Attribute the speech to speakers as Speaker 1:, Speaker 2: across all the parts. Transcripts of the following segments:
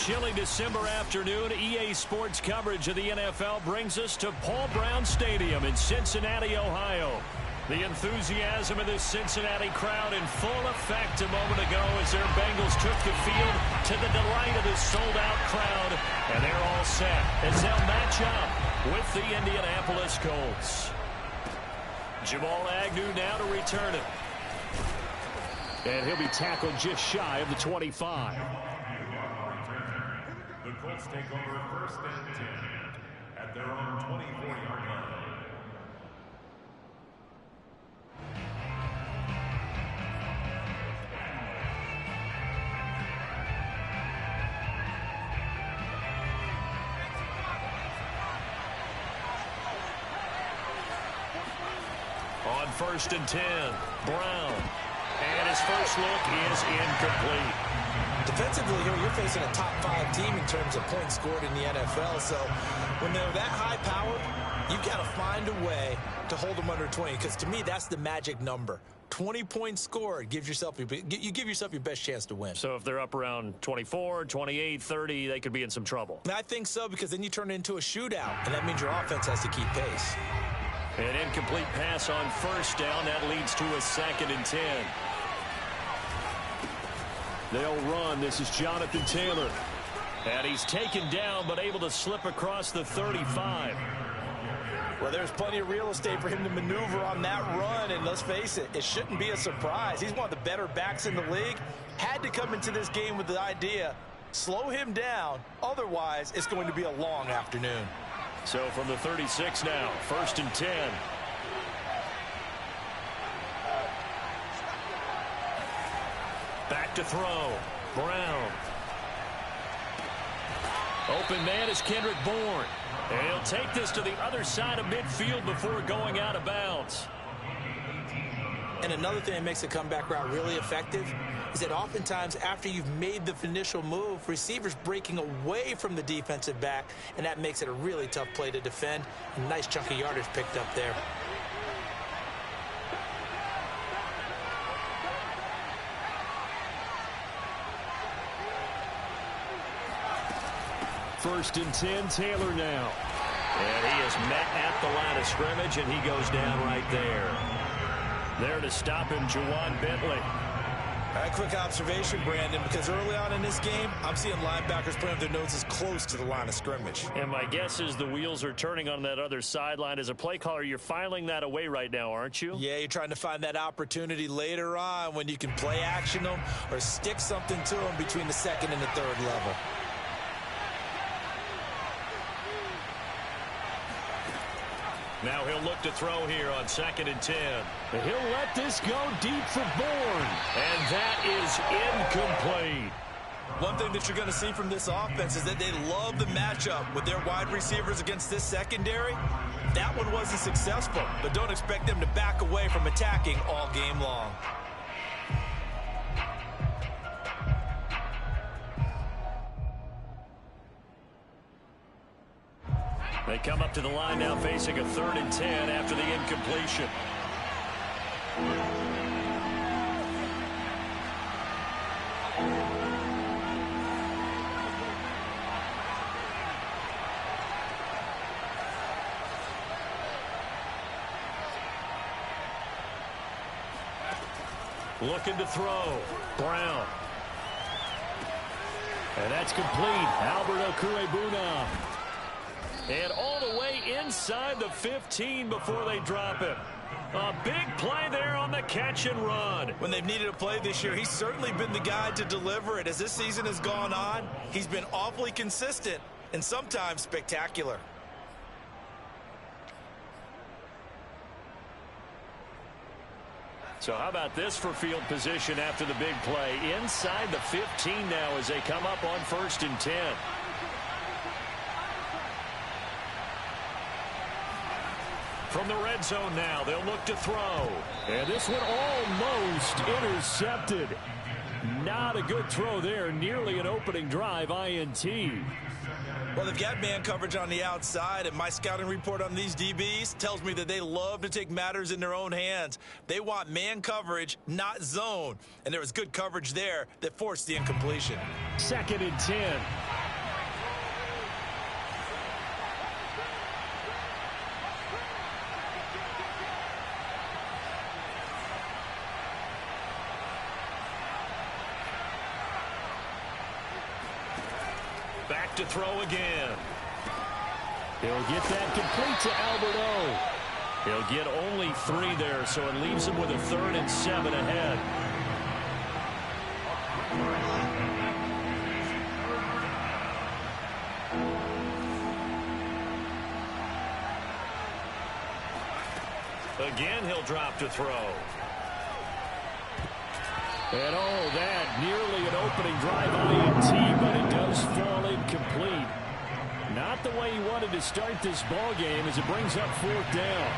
Speaker 1: chilly December afternoon, EA Sports coverage of the NFL brings us to Paul Brown Stadium in Cincinnati, Ohio. The enthusiasm of this Cincinnati crowd in full effect a moment ago as their Bengals took the field to the delight of this sold-out crowd. And they're all set as they'll match up with the Indianapolis Colts. Jamal Agnew now to return it. And he'll be tackled just shy of the 25.
Speaker 2: The Colts take over first and 10 at their own 24-yard line.
Speaker 1: On first and 10, Brown. And his first look is incomplete.
Speaker 3: Defensively here, you're facing a top-5 team in terms of points scored in the NFL. So when they're that high-powered, you've got to find a way to hold them under 20. Because to me, that's the magic number. 20 points scored gives yourself you give yourself your best chance to win.
Speaker 1: So if they're up around 24, 28, 30, they could be in some trouble.
Speaker 3: And I think so, because then you turn it into a shootout, and that means your offense has to keep pace.
Speaker 1: An incomplete pass on first down. That leads to a second and 10. They'll run. This is Jonathan Taylor. And he's taken down, but able to slip across the 35.
Speaker 3: Well, there's plenty of real estate for him to maneuver on that run, and let's face it, it shouldn't be a surprise. He's one of the better backs in the league. Had to come into this game with the idea, slow him down, otherwise it's going to be a long afternoon.
Speaker 1: So from the 36 now, first and 10. Back to throw. Brown. Open man is Kendrick Bourne. And he'll take this to the other side of midfield before going out of bounds.
Speaker 3: And another thing that makes the comeback route really effective is that oftentimes after you've made the initial move, receivers breaking away from the defensive back, and that makes it a really tough play to defend. A nice chunk of yardage picked up there.
Speaker 1: First and 10, Taylor now. And he is met at the line of scrimmage, and he goes down right there. There to stop him, Juwan Bentley.
Speaker 3: All right, quick observation, Brandon, because early on in this game, I'm seeing linebackers putting up their noses close to the line of scrimmage.
Speaker 1: And my guess is the wheels are turning on that other sideline. As a play caller, you're filing that away right now, aren't you?
Speaker 3: Yeah, you're trying to find that opportunity later on when you can play action them or stick something to them between the second and the third level.
Speaker 1: Now he'll look to throw here on second and 10. And he'll let this go deep for Bourne. And that is incomplete.
Speaker 3: One thing that you're going to see from this offense is that they love the matchup with their wide receivers against this secondary. That one wasn't successful, but don't expect them to back away from attacking all game long.
Speaker 1: They come up to the line now facing a 3rd and 10 after the incompletion. Looking to throw. Brown. And that's complete. Albert Okwuegbunam. And all the way inside the 15 before they drop him. A big play there on the catch and run.
Speaker 3: When they've needed a play this year, he's certainly been the guy to deliver it. As this season has gone on, he's been awfully consistent and sometimes spectacular.
Speaker 1: So how about this for field position after the big play? Inside the 15 now as they come up on 1st and 10. From the red zone now, they'll look to throw. And this one almost intercepted. Not a good throw there. Nearly an opening drive INT.
Speaker 3: Well, they've got man coverage on the outside, and my scouting report on these DBs tells me that they love to take matters in their own hands. They want man coverage, not zone. And there was good coverage there that forced the incompletion.
Speaker 1: 2nd and 10. Back to throw again. He'll get that complete to Albert O. He'll get only 3 there, so it leaves him with a 3rd and 7 ahead. Again, he'll drop to throw. And oh, that nearly an opening drive INT, but it does fall incomplete. Not the way he wanted to start this ball game as it brings up 4th down.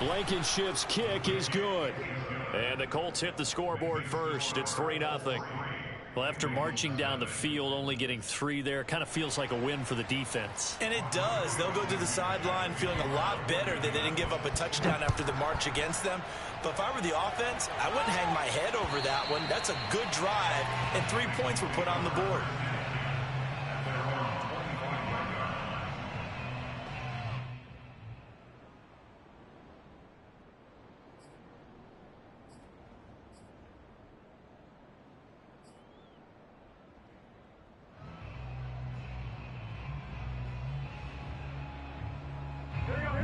Speaker 1: Blankenship's kick is good. And the Colts hit the scoreboard first. It's 3-0. Well, after marching down the field, only getting 3 there, kind of feels like a win for the defense.
Speaker 3: And it does. They'll go to the sideline feeling a lot better that they didn't give up a touchdown after the march against them. But if I were the offense, I wouldn't hang my head over that one. That's a good drive, and 3 points were put on the board.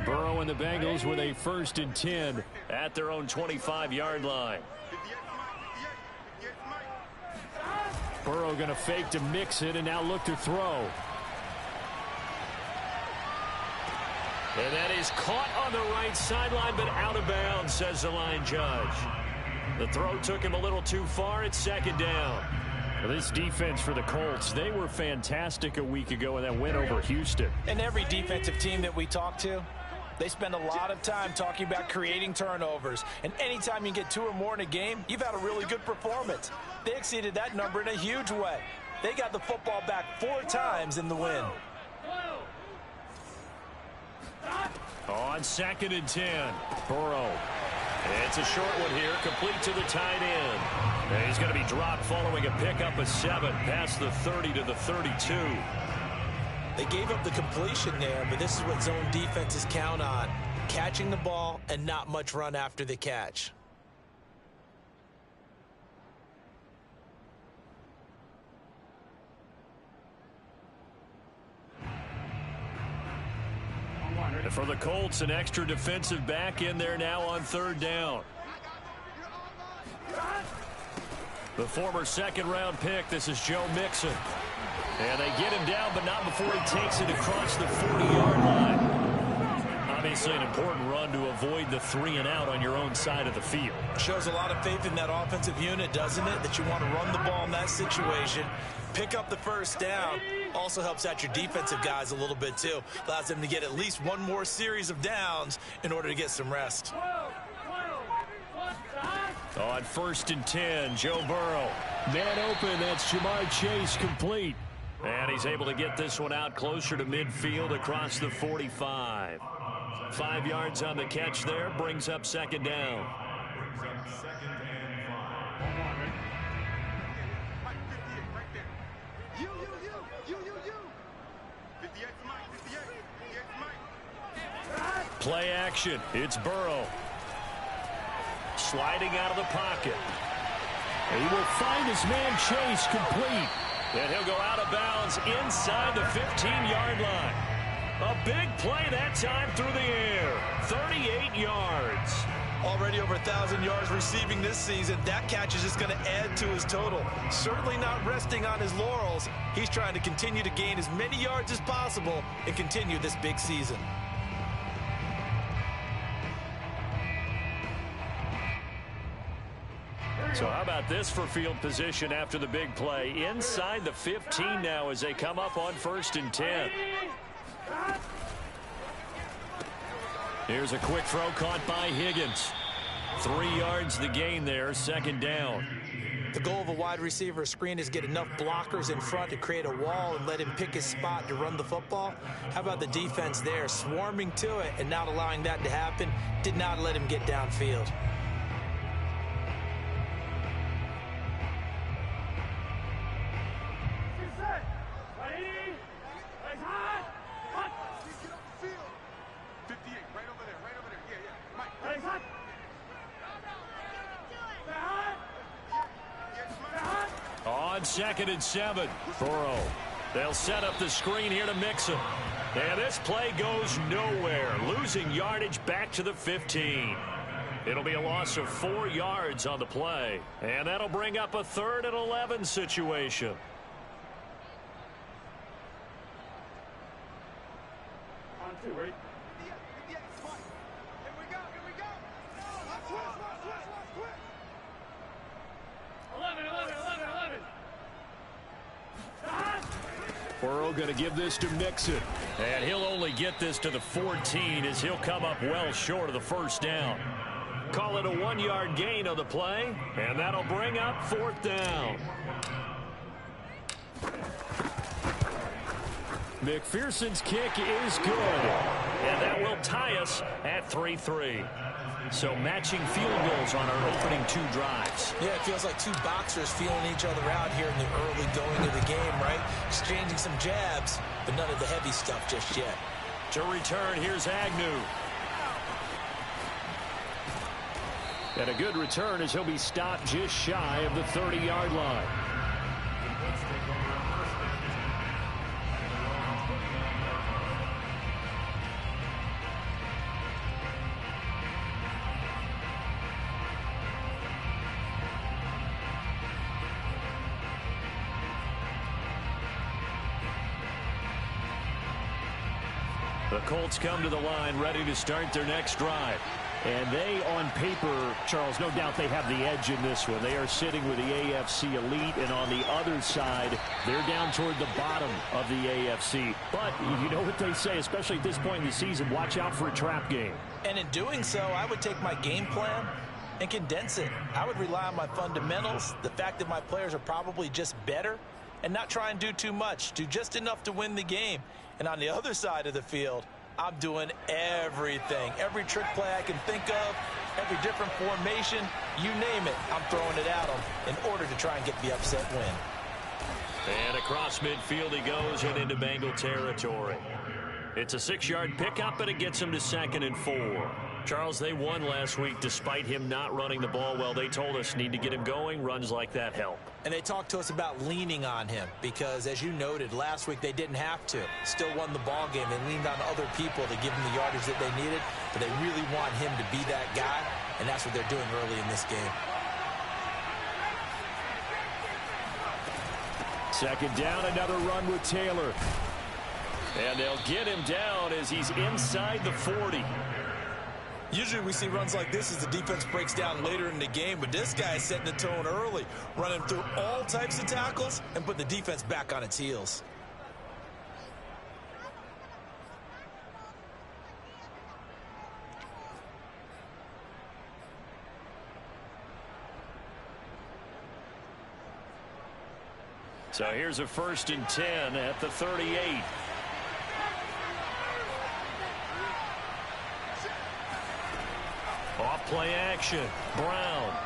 Speaker 1: Burrow and the Bengals with a 1st and 10 at their own 25-yard line. Burrow going to fake to mix it and now look to throw. And that is caught on the right sideline, but out of bounds, says the line judge. The throw took him a little too far. It's 2nd down. Well, this defense for the Colts, they were fantastic a week ago in that win over Houston.
Speaker 3: And every defensive team that we talk to, they spend a lot of time talking about creating turnovers. And anytime you get 2 or more in a game, you've had a really good performance. They exceeded that number in a huge way. They got the football back 4 times in the win.
Speaker 1: On 2nd and 10, Burrow. It's a short one here, complete to the tight end. And he's going to be dropped following a pickup of 7 past the 30 to the 32.
Speaker 3: They gave up the completion there, but this is what zone defenses count on. Catching the ball and not much run after the catch.
Speaker 1: And for the Colts, an extra defensive back in there now on 3rd down. The former 2nd-round pick, this is Joe Mixon. And they get him down, but not before he takes it across the 40-yard line. Obviously an important run to avoid the 3-and-out on your own side of the field.
Speaker 3: Shows a lot of faith in that offensive unit, doesn't it? That you want to run the ball in that situation. Pick up the 1st down. Also helps out your defensive guys a little bit, too. Allows them to get at least 1 more series of downs in order to get some rest.
Speaker 1: On 1st and 10, Joe Burrow. Man open, that's Jamar Chase complete. And he's able to get this one out closer to midfield across the 45. 5 yards on the catch there, brings up 2nd down. Play action, it's Burrow. Sliding out of the pocket. He will find his man Chase complete. And he'll go out of bounds inside the 15-yard line. A big play that time through the air. 38 yards.
Speaker 3: Already over 1,000 yards receiving this season. That catch is just going to add to his total. Certainly not resting on his laurels. He's trying to continue to gain as many yards as possible and continue this big season.
Speaker 1: So how about this for field position after the big play? Inside the 15 now as they come up on 1st and 10. Here's a quick throw caught by Higgins. 3 yards the gain there, 2nd down.
Speaker 3: The goal of a wide receiver screen is get enough blockers in front to create a wall and let him pick his spot to run the football. How about the defense there, swarming to it and not allowing that to happen? Did not let him get downfield.
Speaker 1: 2nd and 7. Burrow. They'll set up the screen here to Mixon. And this play goes nowhere. Losing yardage back to the 15. It'll be a loss of 4 yards on the play. And that'll bring up a 3rd and 11 situation.
Speaker 2: On 2, right?
Speaker 1: Burrow going to give this to Mixon. And he'll only get this to the 14 as he'll come up well short of the first down. Call it a 1-yard gain on the play, and that'll bring up 4th down. McPherson's kick is good, and that will tie us at 3-3. So matching field goals on our opening 2 drives.
Speaker 3: Yeah, it feels like 2 boxers feeling each other out here in the early going of the game, right? Exchanging some jabs, but none of the heavy stuff just yet.
Speaker 1: To return, here's Agnew. And a good return as he'll be stopped just shy of the 30-yard line. The Colts come to the line ready to start their next drive. And they, on paper, Charles, no doubt they have the edge in this one. They are sitting with the AFC elite, and on the other side, they're down toward the bottom of the AFC. But you know what they say, especially at this point in the season, watch out for a trap game.
Speaker 3: And in doing so, I would take my game plan and condense it. I would rely on my fundamentals, the fact that my players are probably just better, and not try and do too much, do just enough to win the game. And on the other side of the field, I'm doing everything. Every trick play I can think of, every different formation, you name it, I'm throwing it at them in order to try and get the upset win.
Speaker 1: And across midfield he goes and into Bengal territory. It's a 6-yard pickup, but it gets him to 2nd and 4. Charles, they won last week despite him not running the ball well. They told us need to get him going. Runs like that help.
Speaker 3: And they talked to us about leaning on him because, as you noted, last week they didn't have to. Still won the ball game. They leaned on other people to give them the yardage that they needed, but they really want him to be that guy, and that's what they're doing early in this game.
Speaker 1: 2nd down, another run with Taylor. And they'll get him down as he's inside the 40.
Speaker 3: Usually we see runs like this as the defense breaks down later in the game, but this guy is setting the tone early, running through all types of tackles and put the defense back on its heels.
Speaker 1: So here's a 1st and 10 at the 38. Off play action. Brown.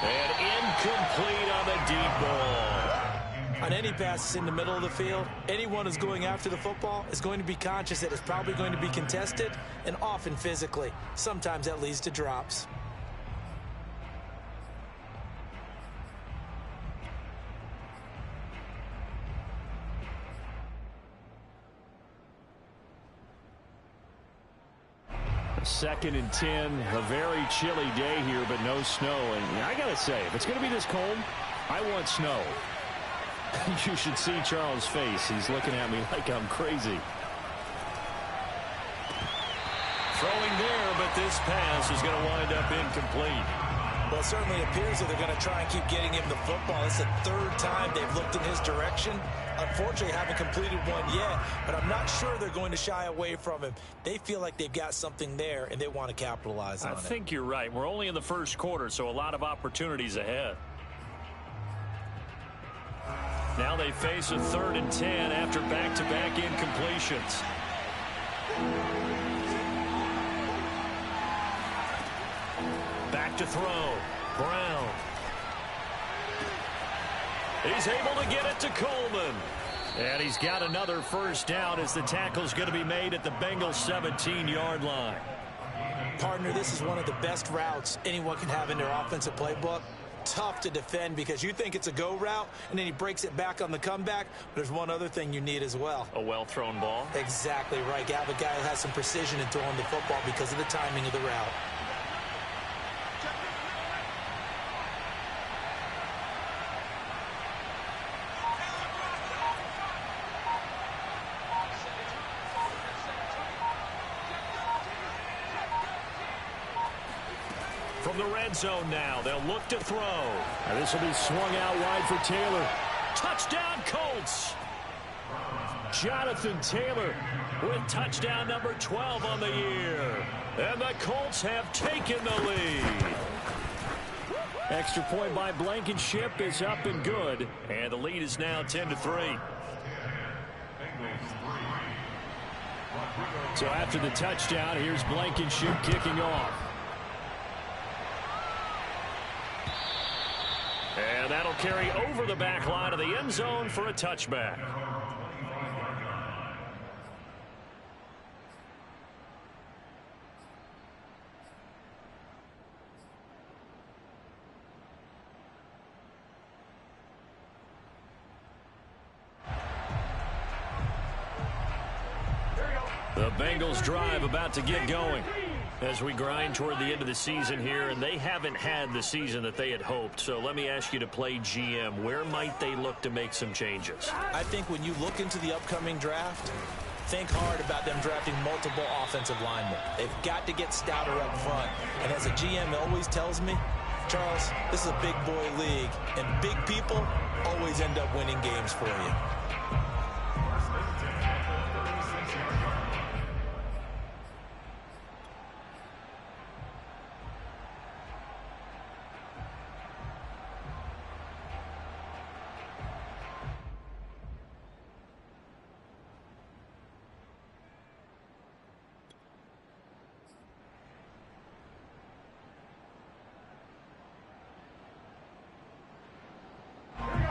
Speaker 1: And incomplete on the deep ball.
Speaker 3: On any passes in the middle of the field, anyone who's going after the football is going to be conscious that it's probably going to be contested and often physically. Sometimes that leads to drops.
Speaker 1: Second and 10, a very chilly day here, but no snow. And I got to say, if it's going to be this cold, I want snow. You should see Charles' face. He's looking at me like I'm crazy. Throwing there, but this pass is going to wind up incomplete.
Speaker 3: Well, it certainly appears that they're going to try and keep getting him the football. It's the 3rd time they've looked in his direction. Unfortunately, haven't completed one yet, but I'm not sure they're going to shy away from him. They feel like they've got something there, and they want to capitalize on it.
Speaker 1: I think you're right. We're only in the 1st quarter, so a lot of opportunities ahead. Now they face a 3rd and 10 after back-to-back incompletions. Back to throw. Brown. He's able to get it to Coleman. And he's got another 1st down as the tackle's going to be made at the Bengals 17-yard line.
Speaker 3: Partner, this is one of the best routes anyone can have in their offensive playbook. tough to defend because you think it's a go route, and then he breaks it back on the comeback. But there's one other thing you need as well.
Speaker 1: A well-thrown ball?
Speaker 3: Exactly right. You have a guy who has some precision in throwing the football because of the timing of the route.
Speaker 1: From the red zone now, they'll look to throw. And this will be swung out wide for Taylor. Touchdown, Colts! Jonathan Taylor with touchdown number 12 on the year. And the Colts have taken the lead. Extra point by Blankenship is up and good. And the lead is now 10-3. So after the touchdown, here's Blankenship kicking off. And that'll carry over the back line of the end zone for a touchback. The Bengals drive about to get going as we grind toward the end of the season here, and they haven't had the season that they had hoped. So let me ask you to play GM. Where might they look to make some changes?
Speaker 3: I think when you look into the upcoming draft, think hard about them drafting multiple offensive linemen. They've got to get stouter up front. And as a GM always tells me, Charles, this is a big boy league, and big people always end up winning games for you.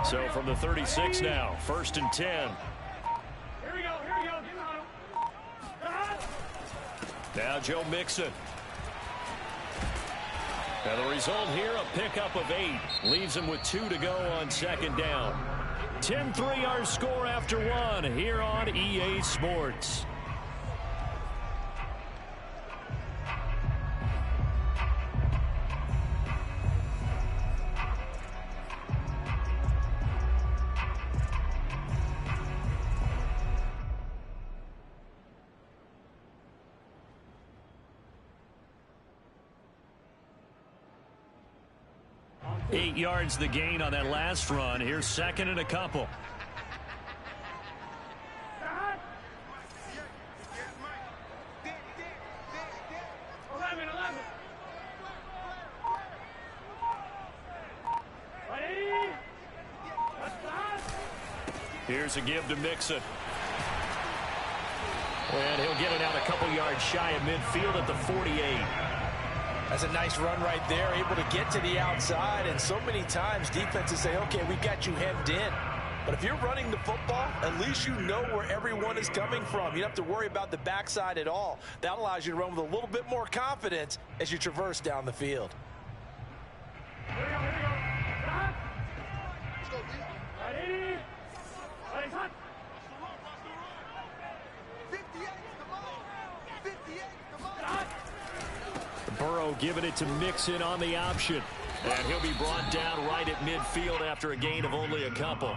Speaker 1: So from the 36 now, 1st and 10.
Speaker 4: Here we go.
Speaker 1: Now Joe Mixon. And the result here, a pickup of 8. Leaves him with 2 to go on 2nd down. 10-3 our score after 1 here on EA Sports. Eight yards the gain on that last run. Here's 2nd and a couple. Here's a give to Mixon. And he'll get it out a couple yards shy of midfield at the 48.
Speaker 3: That's a nice run right there, able to get to the outside. And so many times defenses say, okay, we got you hemmed in. But if you're running the football, at least you know where everyone is coming from. You don't have to worry about the backside at all. That allows you to run with a little bit more confidence as you traverse down the field.
Speaker 4: Here we go. Let's go, B. Ready? Ready, son. 58, come on. 58, come on.
Speaker 1: Burrow giving it to Mixon on the option. And he'll be brought down right at midfield after a gain of only a couple.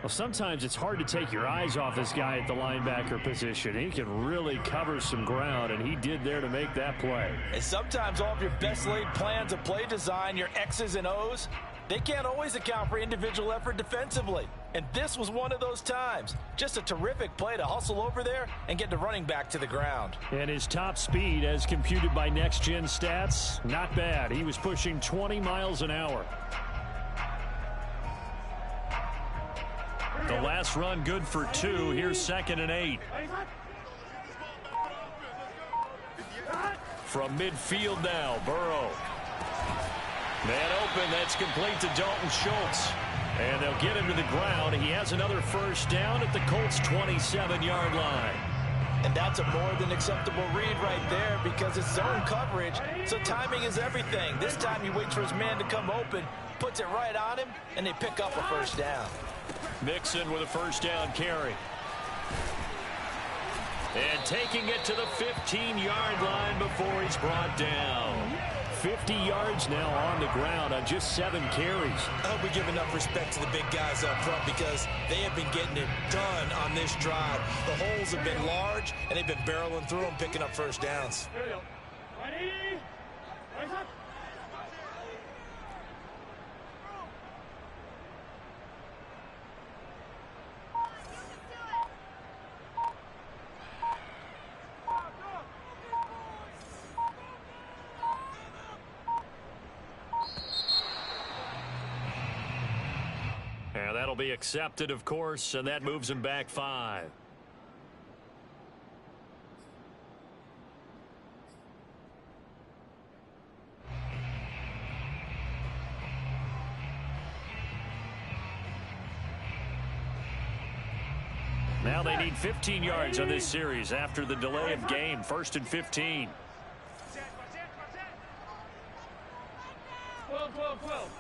Speaker 5: Well, sometimes it's hard to take your eyes off this guy at the linebacker position. He can really cover some ground, and he did there to make that play.
Speaker 3: And sometimes all of your best laid plans of play design, your X's and O's, they can't always account for individual effort defensively. And this was one of those times. Just a terrific play to hustle over there and get the running back to the ground.
Speaker 5: And his top speed, as computed by Next Gen Stats, not bad. He was pushing 20 miles an hour.
Speaker 1: The last run good for 2. Here's 2nd and 8. From midfield now, Burrow. Man open, that's complete to Dalton Schultz. And they'll get him to the ground. He has another first down at the Colts' 27-yard line.
Speaker 3: And that's a more than acceptable read right there because it's zone coverage, so timing is everything. This time he waits for his man to come open, puts it right on him, and they pick up a first down.
Speaker 1: Mixon with a first down carry. And taking it to the 15-yard line before he's brought down. 50 yards now on the ground on just 7 carries.
Speaker 3: I hope we give enough respect to the big guys up front because they have been getting it done on this drive. The holes have been large, and they've been barreling through them, picking up first downs.
Speaker 1: And that'll be accepted, of course, and that moves him back 5. Now they need 15 yards on this series after the delay of game. 1st and 15.
Speaker 5: 12.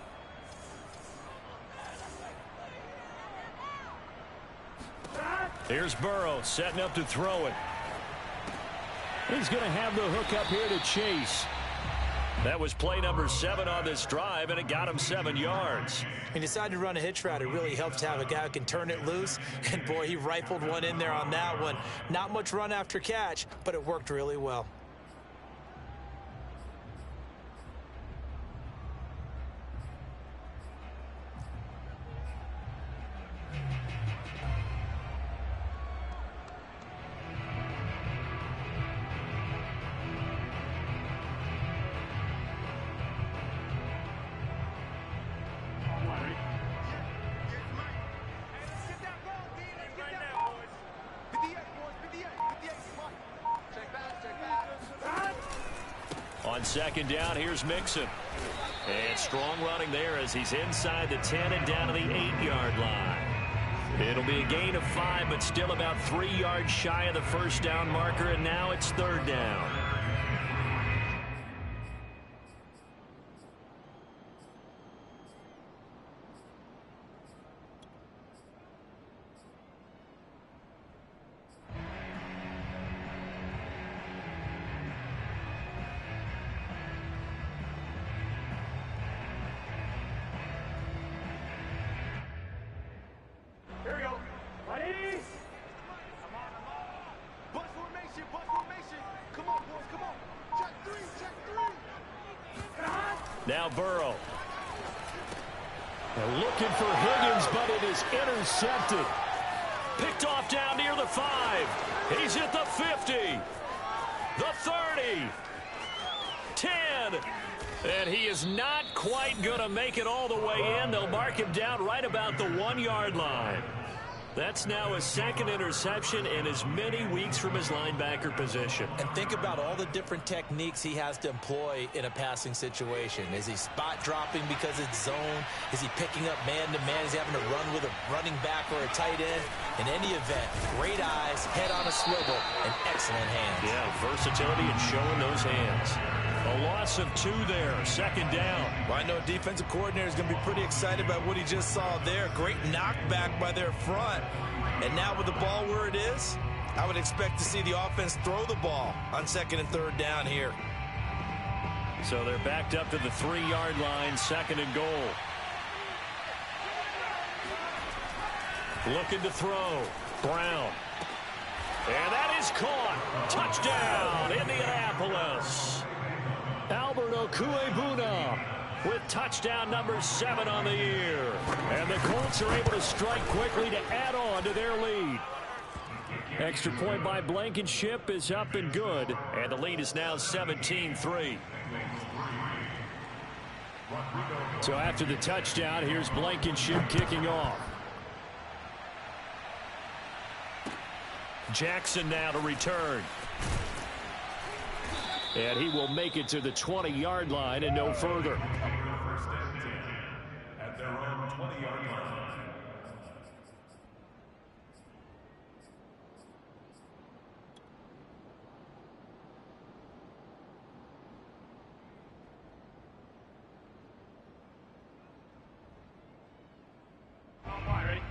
Speaker 1: Here's Burrow setting up to throw it. He's going to have the hook up here to Chase. That was play number 7 on this drive, and it got him 7 yards.
Speaker 3: He decided to run a hitch route. It really helps to have a guy who can turn it loose. And, boy, he rifled one in there on that one. Not much run after catch, but it worked really well.
Speaker 1: On 2nd down, here's Mixon. And strong running there as he's inside the 10 and down to the 8-yard line. It'll be a gain of 5, but still about 3 yards shy of the first down marker, and now it's 3rd down. Now Burrow. They're looking for Higgins, but it is intercepted. Picked off down near the 5. He's at the 50. The 30. 10. And he is not quite going to make it all the way in. They'll mark him down right about the 1-yard line. That's now his 2nd interception in as many weeks from his linebacker position. And think about all the different techniques he has to employ in a passing situation. Is he spot dropping because it's zone? Is he picking up man-to-man? Is he having to run with a running back or a tight end? In any event, great eyes, head on a swivel, and excellent hands. Yeah, versatility and showing those hands. A loss of 2 there, 2nd down. Well, I know defensive coordinator is going to be pretty excited about what he just saw there. Great knockback by their front. And now with the ball where it is, I would expect to see the offense throw the ball on 2nd and 3rd down here. So they're backed up to the 3-yard line, 2nd and goal. Looking to throw. Brown. And that is caught. Touchdown, Indianapolis. Albert Okuebuna with touchdown number 7 on the year. And the Colts are able to strike quickly to add on to their lead. Extra point by Blankenship is up and good. And the lead is now 17-3. So after the touchdown, here's Blankenship kicking off. Jackson now to return. And he will make it to the 20-yard line and no further.
Speaker 2: First and 10 at their own 20-yard line.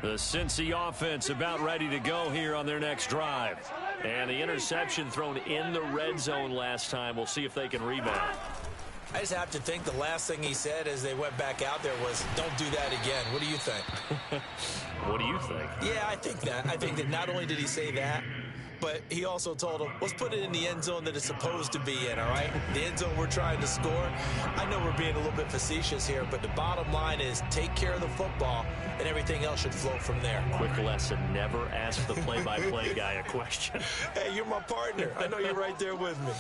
Speaker 1: The Cincy offense about ready to go here on their next drive. And the interception thrown in the red zone last time. We'll see if they can rebound.
Speaker 3: I just have to think the last thing he said as they went back out there was, don't do that again. What do you think?
Speaker 1: What do you think?
Speaker 3: Yeah, I think that not only did he say that, but he also told him, let's put it in the end zone that it's supposed to be in, all right? The end zone we're trying to score. I know we're being a little bit facetious here, but the bottom line is take care of the football, and everything else should flow from there.
Speaker 1: Quick lesson, never ask the play-by-play guy a question.
Speaker 3: Hey, you're my partner. I know you're right there with me.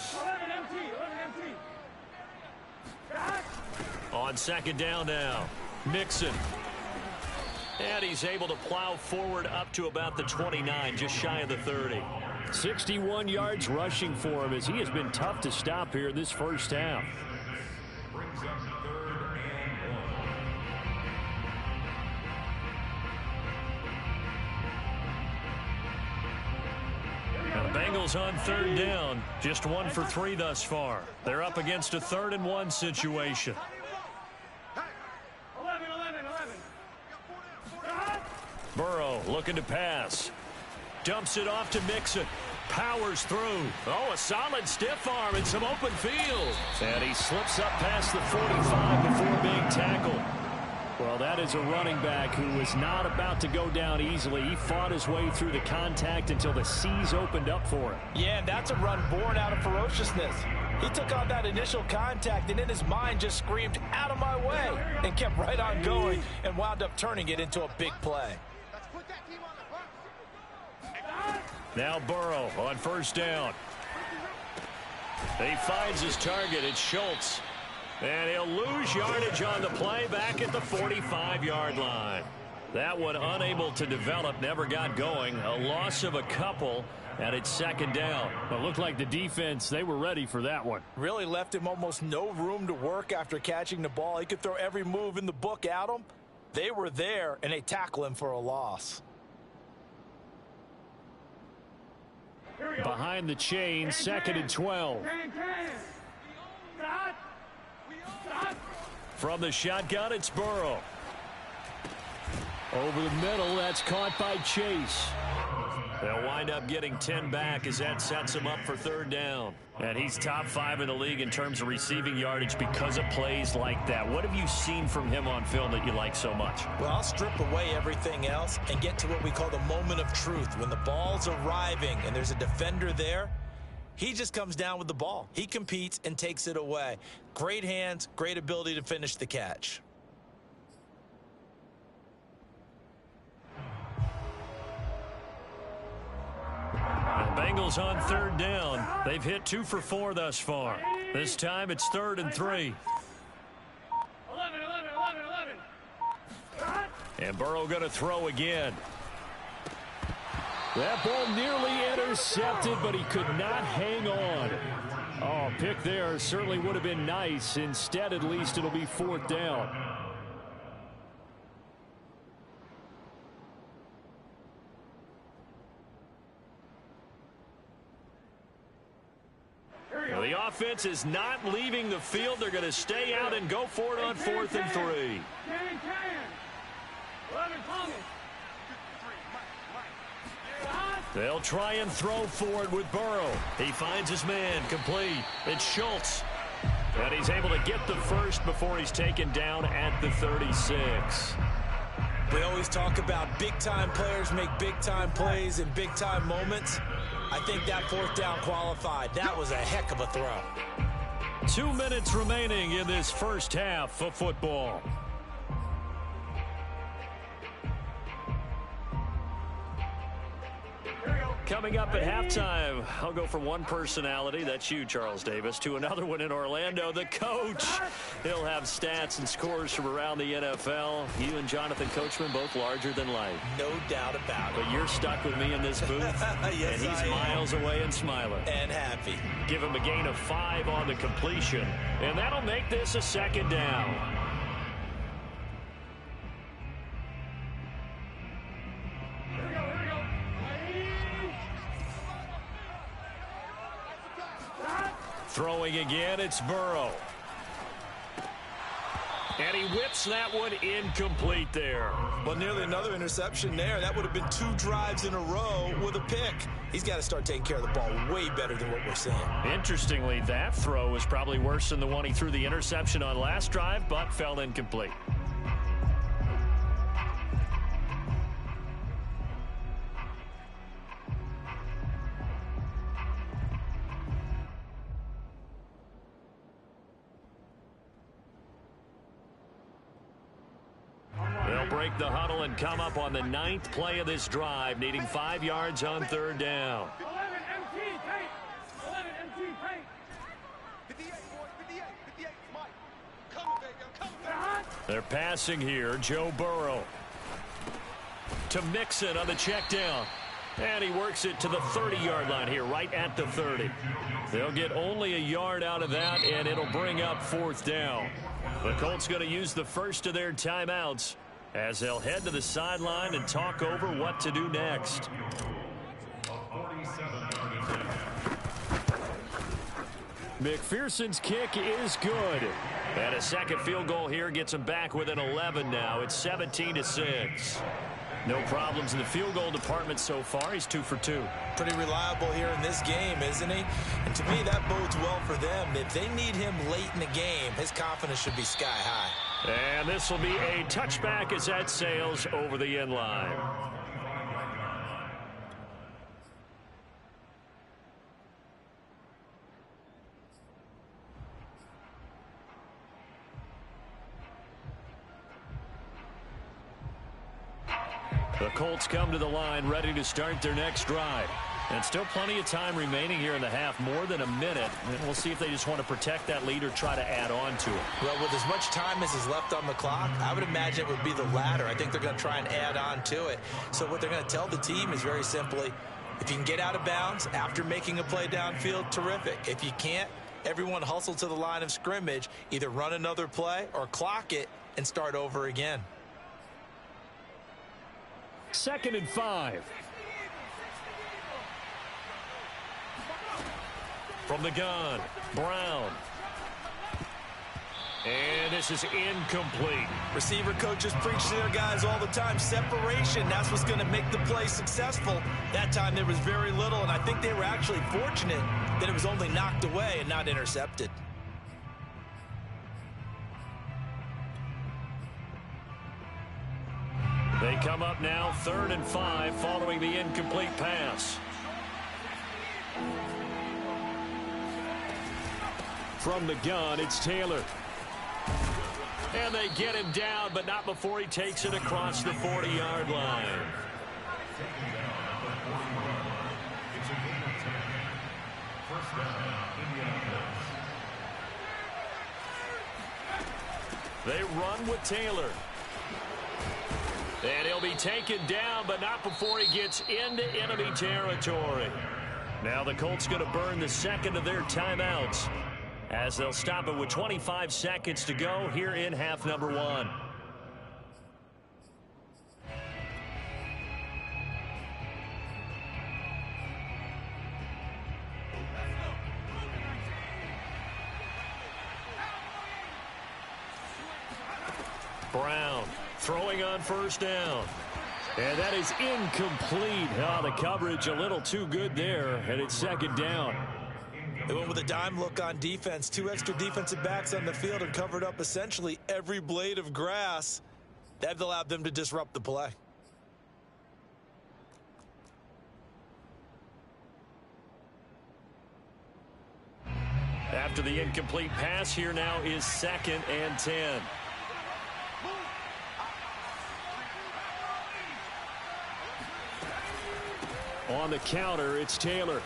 Speaker 1: On second down now, Mixon. And he's able to plow forward up to about the 29, just shy of the 30.
Speaker 5: 61 yards rushing for him as he has been tough to stop here this first half.
Speaker 2: Brings up 3rd and 1.
Speaker 1: And the Bengals on 3rd down, just 1 for 3 thus far. They're up against a 3rd and 1 situation. Burrow looking to pass. Dumps it off to Mixon. Powers through. Oh, a solid stiff arm and some open field. And he slips up past the 45 before being tackled. Well, that is a running back who was not about to go down easily. He fought his way through the contact until the seas opened up for him.
Speaker 3: Yeah, and that's a run born out of ferociousness. He took on that initial contact and in his mind just screamed, out of my way, and kept right on going and wound up turning it into a big play.
Speaker 1: Now Burrow on 1st down. He finds his target. It's Schultz. And he'll lose yardage on the play back at the 45-yard line. That one unable to develop, never got going. A loss of a couple, and it's 2nd down.
Speaker 5: It looked like the defense, they were ready for that one.
Speaker 3: Really left him almost no room to work after catching the ball. He could throw every move in the book at him. They were there, and they tackle him for a loss.
Speaker 5: Behind the chain, 2nd and 12.
Speaker 1: From the shotgun, it's Burrow.
Speaker 5: Over the middle, that's caught by Chase.
Speaker 1: They'll wind up getting 10 back as that sets him up for 3rd down. And he's top 5 in the league in terms of receiving yardage because of plays like that. What have you seen from him on film that you like so much?
Speaker 3: Well, I'll strip away everything else and get to what we call the moment of truth. When the ball's arriving and there's a defender there, he just comes down with the ball. He competes and takes it away. Great hands, great ability to finish the catch.
Speaker 1: The Bengals on 3rd down. They've hit 2 for 4 thus far. This time it's 3rd and 3.
Speaker 4: 11.
Speaker 1: And Burrow going to throw again.
Speaker 5: That ball nearly intercepted, but he could not hang on. Oh, pick there certainly would have been nice. Instead, at least it'll be 4th down.
Speaker 1: Well, the offense is not leaving the field. They're going to stay out and go for it on 4th and 3. They'll try and throw for it with Burrow. He finds his man, complete. It's Schultz. And he's able to get the first before he's taken down at the 36.
Speaker 3: We always talk about big-time players make big-time plays in big-time moments. I think that 4th down qualified. That was a heck of a throw.
Speaker 1: 2 minutes remaining in this first half of football. Coming up at halftime, I'll go from one personality, that's you, Charles Davis, to another one in Orlando, the coach. He'll have stats and scores from around the NFL. You and Jonathan Coachman, both larger than life.
Speaker 3: No doubt about it.
Speaker 1: But you're stuck with me in this booth,
Speaker 3: yes,
Speaker 1: and he's miles away and smiling.
Speaker 3: And happy.
Speaker 1: Give him a gain of 5 on the completion, and that'll make this a 2nd down. Throwing again, it's Burrow. And he whips that one incomplete there.
Speaker 3: Well, nearly another interception there. That would have been 2 drives in a row with a pick. He's got to start taking care of the ball way better than what we're seeing.
Speaker 1: Interestingly, that throw was probably worse than the one he threw the interception on last drive, but fell incomplete. They'll break the huddle and come up on the 9th play of this drive, needing 5 yards on 3rd down.
Speaker 4: 11 MT, paint. 11 MT, paint. 58, boys, 58, 58, Mike. Coming, baby, I'm coming, baby.
Speaker 1: They're passing here. Joe Burrow to Mixon on the check down. And he works it to the 30-yard line here, right at the 30. They'll get only a yard out of that, and it'll bring up 4th down. The Colts going to use the first of their timeouts as they'll head to the sideline and talk over what to do next. McPherson's kick is good. And a second field goal here gets him back within 11 now. It's 17-6. No problems in the field goal department so far. He's 2 for 2.
Speaker 3: Pretty reliable here in this game, isn't he? And to me, that bodes well for them. If they need him late in the game, his confidence should be sky high.
Speaker 1: And this will be a touchback as that sails over the end line. The Colts come to the line ready to start their next drive. And still plenty of time remaining here in the half, more than a minute. And we'll see if they just want to protect that lead or try to add on to it.
Speaker 3: Well, with as much time as is left on the clock, I would imagine it would be the latter. I think they're going to try and add on to it. So what they're going to tell the team is very simply, if you can get out of bounds after making a play downfield, terrific. If you can't, everyone hustle to the line of scrimmage, either run another play or clock it and start over again.
Speaker 5: 2nd and 5.
Speaker 1: From the gun, Brown. And this is incomplete.
Speaker 3: Receiver coaches preach to their guys all the time. Separation, that's what's going to make the play successful. That time there was very little, and I think they were actually fortunate that it was only knocked away and not intercepted.
Speaker 1: They come up now 3rd and 5 following the incomplete pass.
Speaker 5: From the gun, it's Taylor.
Speaker 1: And they get him down, but not before he takes it across the 40-yard line. They run with Taylor. And he'll be taken down, but not before he gets into enemy territory. Now the Colts going to burn the second of their timeouts as they'll stop it with 25 seconds to go here in half number 1. Brown throwing on 1st down.
Speaker 5: And that is incomplete. Oh, the coverage a little too good there, and it's 2nd down.
Speaker 3: They went with a dime look on defense. 2 extra defensive backs on the field and covered up essentially every blade of grass. That allowed them to disrupt the play.
Speaker 1: After the incomplete pass, here now is 2nd and 10.
Speaker 5: On the counter, it's Taylor.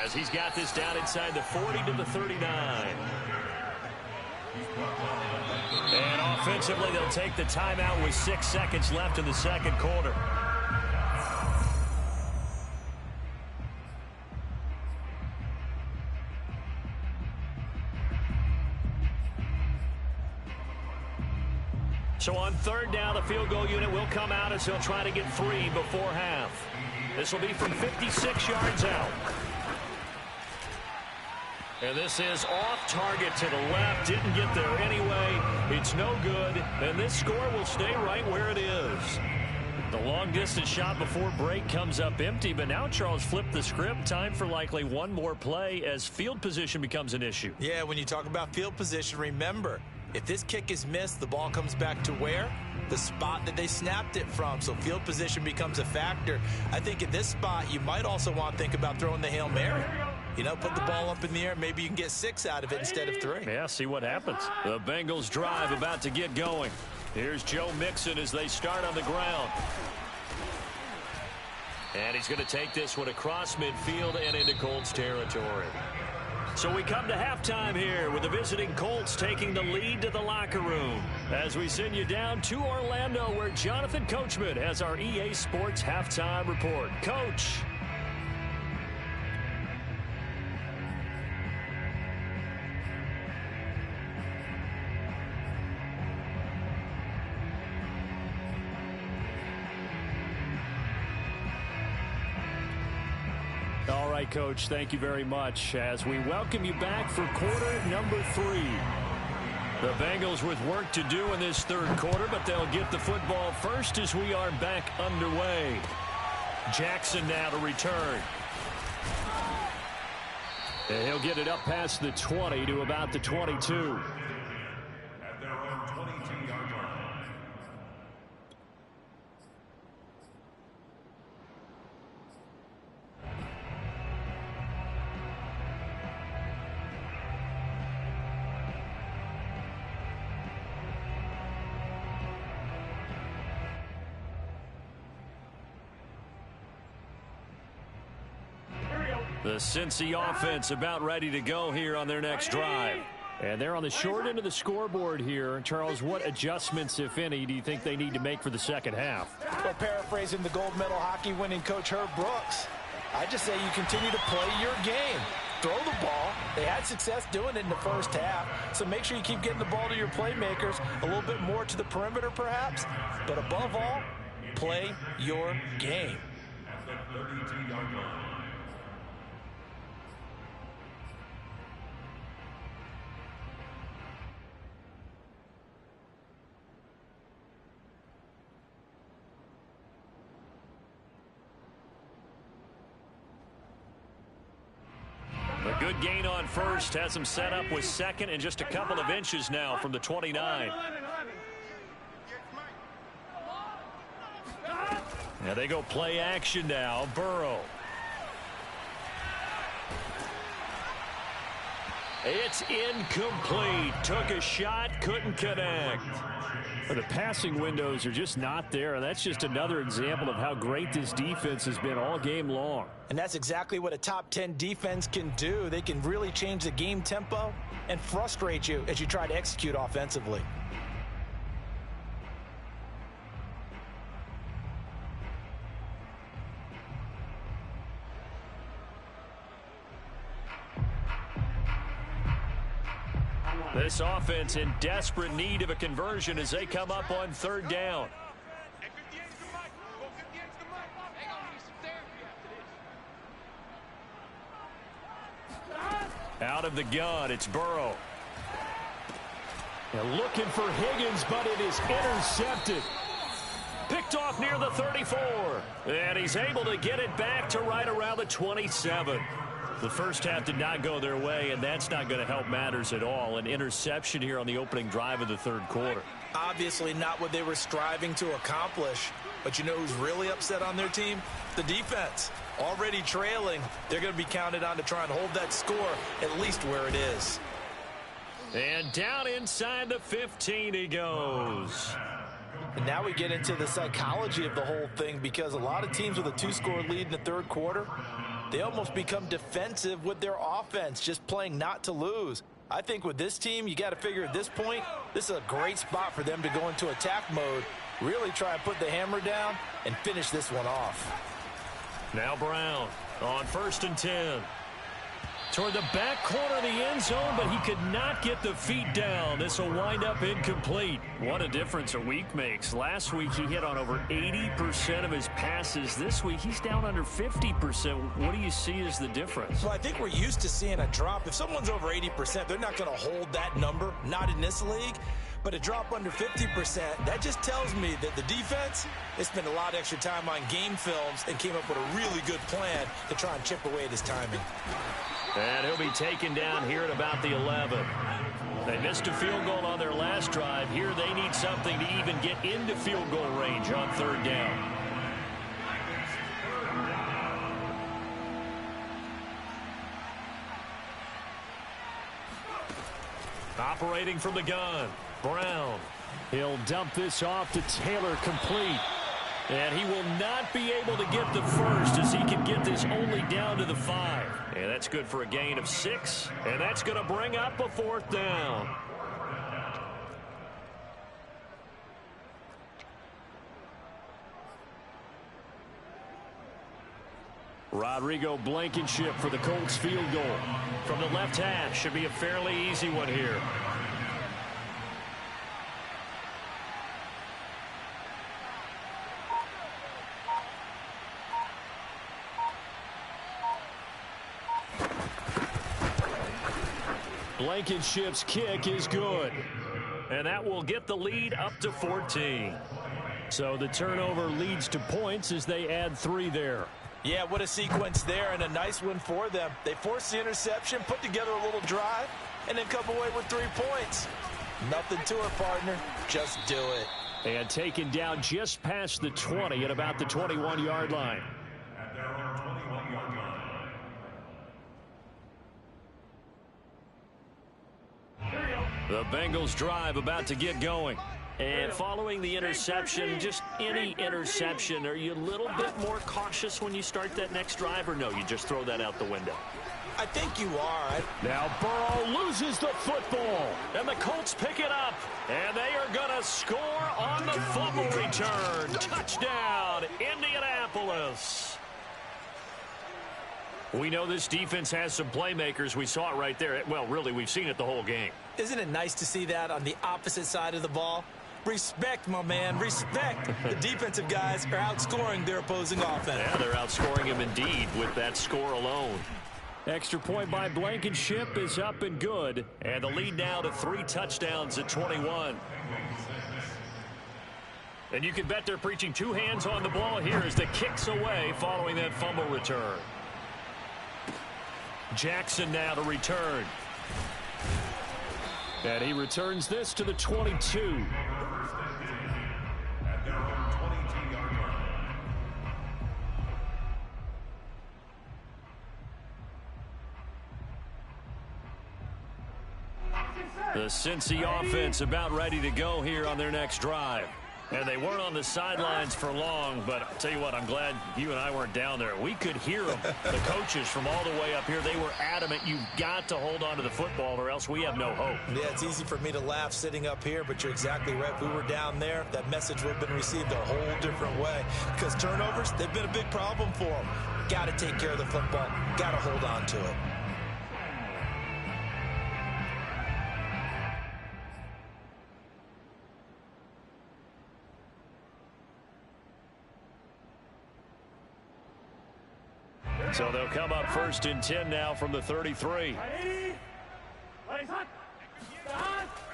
Speaker 1: As he's got this down inside the 40 to the 39. And offensively, they'll take the timeout with 6 seconds left in the second quarter. So on 3rd down, the field goal unit will come out as they'll try to get 3 before half. This will be from 56 yards out. And this is off target to the left. Didn't get there anyway. It's no good. And this score will stay right where it is. The long-distance shot before break comes up empty, but now Charles flipped the script. Time for likely one more play as field position becomes an issue.
Speaker 3: Yeah, when you talk about field position, remember, if this kick is missed, the ball comes back to where? The spot that they snapped it from. So field position becomes a factor. I think at this spot, you might also want to think about throwing the Hail Mary. You know, put the ball up in the air. Maybe you can get 6 out of it instead of 3.
Speaker 1: Yeah, see what happens. The Bengals drive about to get going. Here's Joe Mixon as they start on the ground. And he's going to take this one across midfield and into Colts territory. So we come to halftime here with the visiting Colts taking the lead to the locker room as we send you down to Orlando where Jonathan Coachman has our EA Sports halftime report. Coach. All right, Coach, thank you very much as we welcome you back for quarter number 3. The Bengals with work to do in this third quarter, but they'll get the football first as we are back underway. Jackson now to return. And he'll get it up past the 20 to about the 22.
Speaker 2: At their own 22-yard line.
Speaker 1: The Cincy offense about ready to go here on their next drive. And they're on the short end of the scoreboard here. Charles, what adjustments, if any, do you think they need to make for the second half?
Speaker 3: Well, paraphrasing the gold medal hockey winning coach Herb Brooks, I just say you continue to play your game. Throw the ball. They had success doing it in the first half, so make sure you keep getting the ball to your playmakers, a little bit more to the perimeter perhaps, but above all, play your game.
Speaker 2: At the 32-yard line.
Speaker 1: A good gain on first has him set up with second and just a couple of inches now from the 29. Now they go play action now. Burrow. It's incomplete. Took a shot, couldn't connect. The passing windows are just not there, and that's just another example of how great this defense has been all game long.
Speaker 3: And that's exactly what a top 10 defense can do. They can really change the game tempo and frustrate you as you try to execute offensively.
Speaker 1: This offense in desperate need of a conversion as they come up on third down. Out of the gun, it's Burrow. And looking for Higgins, but it is intercepted. Picked off near the 34. And he's able to get it back to right around the 27. The first half did not go their way, and that's not going to help matters at all. An interception here on the opening drive of the third quarter.
Speaker 3: Obviously not what they were striving to accomplish. But you know who's really upset on their team? The defense. Already trailing, they're going to be counted on to try and hold that score at least where it is.
Speaker 1: And down inside the 15 he goes.
Speaker 3: And now we get into the psychology of the whole thing, because a lot of teams with a 2-score lead in the third quarter, they almost become defensive with their offense, just playing not to lose. I think with this team, you got to figure at this point, this is a great spot for them to go into attack mode, really try and put the hammer down and finish this one off.
Speaker 1: Now Brown on 1st and 10. Toward the back corner of the end zone, but he could not get the feet down. This will wind up incomplete. What a difference a week makes. Last week he hit on over 80% of his passes. This week he's down under 50%. What do you see as the difference?
Speaker 3: Well, I think we're used to seeing a drop. If someone's over 80%, they're not going to hold that number, not in this league. But a drop under 50%, that just tells me that the defense, they spent a lot of extra time on game films and came up with a really good plan to try and chip away at his timing.
Speaker 1: And he'll be taken down here at about the 11. They missed a field goal on their last drive. Here they need something to even get into field goal range on third down. Operating from the gun, Brown.
Speaker 5: He'll dump this off to Taylor, complete.
Speaker 1: And he will not be able to get the first as he can get this only down to the 5. And that's good for a gain of 6. And that's going to bring up a 4th down. Rodrigo Blankenship for the Colts field goal. From the left hash, should be a fairly easy one here. Blankenship's kick is good. And that will get the lead up to 14.
Speaker 5: So the turnover leads to points as they add 3 there.
Speaker 3: Yeah, what a sequence there, and a nice one for them. They forced the interception, put together a little drive, and then come away with 3 points. Nothing to it, partner. Just do it.
Speaker 5: And taken down just past the 20 at about the 21-yard line.
Speaker 2: At their own 21-yard line.
Speaker 1: The Bengals drive about to get going. And following the interception, just any interception, are you a little bit more cautious when you start that next drive, or no, you just throw that out the window?
Speaker 3: I think you are.
Speaker 5: Now Burrow loses the football.
Speaker 1: And the Colts pick it up. And they are going to score on the fumble return. Touchdown, Indianapolis. We know this defense has some playmakers. We saw it right there. Well, really, we've seen it the whole game.
Speaker 3: Isn't it nice to see that on the opposite side of the ball? Respect, my man, respect. The defensive guys are outscoring their opposing offense.
Speaker 1: Yeah, they're outscoring him indeed with that score alone.
Speaker 5: Extra point by Blankenship is up and good.
Speaker 1: And the lead now to 3 touchdowns at 21. And you can bet they're preaching 2 hands on the ball here as the kick's away following that fumble return. Jackson now to return.
Speaker 5: And he returns this to the 22.
Speaker 2: At their own 22-yard line.
Speaker 1: The Cincy offense about ready to go here on their next drive. And they weren't on the sidelines for long, but I'll tell you what, I'm glad you and I weren't down there. We could hear them, the coaches from all the way up here. They were adamant, you've got to hold on to the football or else we have no hope.
Speaker 3: Yeah, it's easy for me to laugh sitting up here, but you're exactly right. If we were down there, that message would have been received a whole different way. Because turnovers, they've been a big problem for them. Got to take care of the football. Got to hold on to it.
Speaker 1: So they'll come up 1st and 10 now from the 33.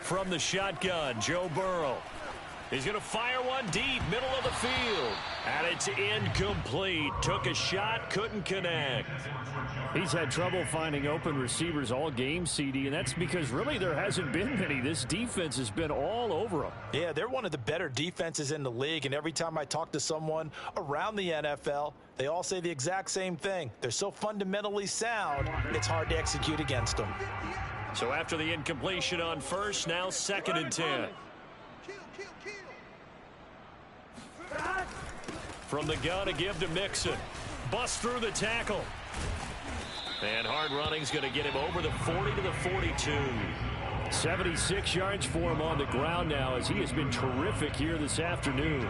Speaker 1: From the shotgun, Joe Burrow. He's going to fire one deep, middle of the field. And it's incomplete. Took a shot, couldn't connect.
Speaker 5: He's had trouble finding open receivers all game, CD, and that's because really there hasn't been many. This defense has been all over him.
Speaker 3: Yeah, they're one of the better defenses in the league, and every time I talk to someone around the NFL, they all say the exact same thing. They're so fundamentally sound, it's hard to execute against them.
Speaker 1: So after the incompletion on 1st, now 2nd and 10. From the gun, a give to Mixon. Bust through the tackle. And hard running's going to get him over the 40 to the 42.
Speaker 5: 76 yards for him on the ground now as he has been terrific here this afternoon.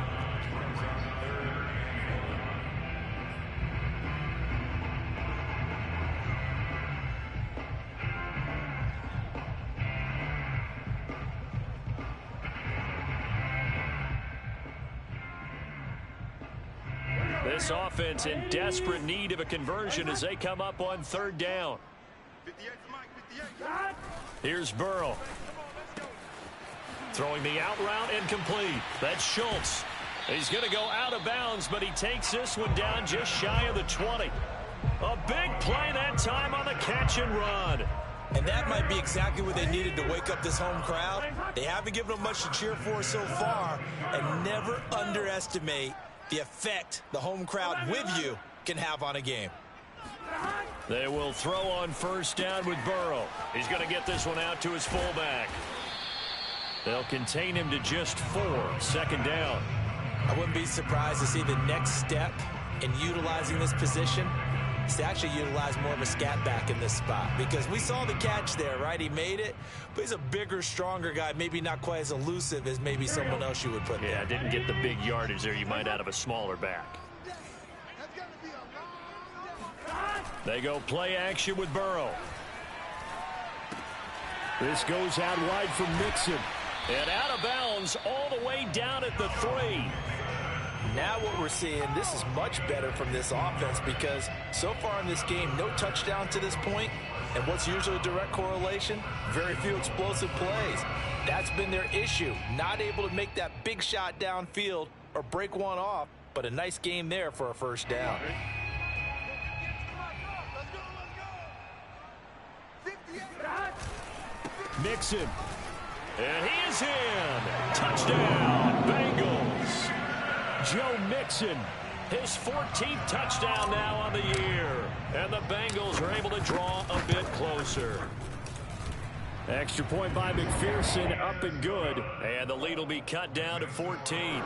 Speaker 1: This offense in desperate need of a conversion as they come up on third down. Here's Burrow. Throwing the out route incomplete. That's Schultz. He's going to go out of bounds, but he takes this one down just shy of the 20. A big play that time on the catch and run.
Speaker 3: And that might be exactly what they needed to wake up this home crowd. They haven't given them much to cheer for so far, and never underestimate the effect the home crowd with you can have on a game.
Speaker 1: They will throw on first down with Burrow. He's going to get this one out to his fullback. They'll contain him to just 4, second down.
Speaker 3: I wouldn't be surprised to see the next step in utilizing this position is to actually utilize more of a scat back in this spot, because we saw the catch there, right? He made it, but he's a bigger, stronger guy, maybe not quite as elusive as maybe someone else you would put there.
Speaker 1: Yeah, didn't get the big yardage there you might out of a smaller back. They go play action with Burrow.
Speaker 5: This goes out wide from Mixon.
Speaker 1: And out of bounds all the way down at the 3.
Speaker 3: Now what we're seeing, this is much better from this offense, because so far in this game, no touchdown to this point, and what's usually a direct correlation? Very few explosive plays. That's been their issue, not able to make that big shot downfield or break one off, but a nice game there for a first down.
Speaker 5: Mixon.
Speaker 1: And he is in. Touchdown, Bengals.
Speaker 5: Joe Mixon.
Speaker 1: His 14th touchdown now on the year. And the Bengals are able to draw a bit closer.
Speaker 5: Extra point by McPherson, up and good.
Speaker 1: And the lead will be cut down to 14.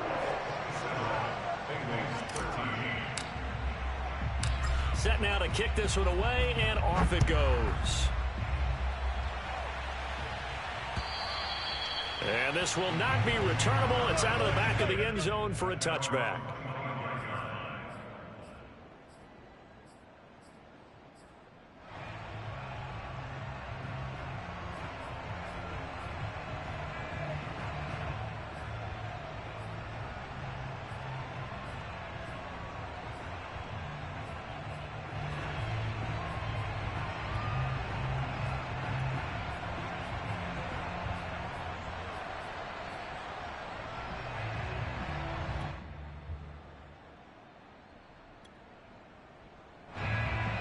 Speaker 1: Set now to kick this one away, and off it goes. And this will not be returnable. It's out of the back of the end zone for a touchback.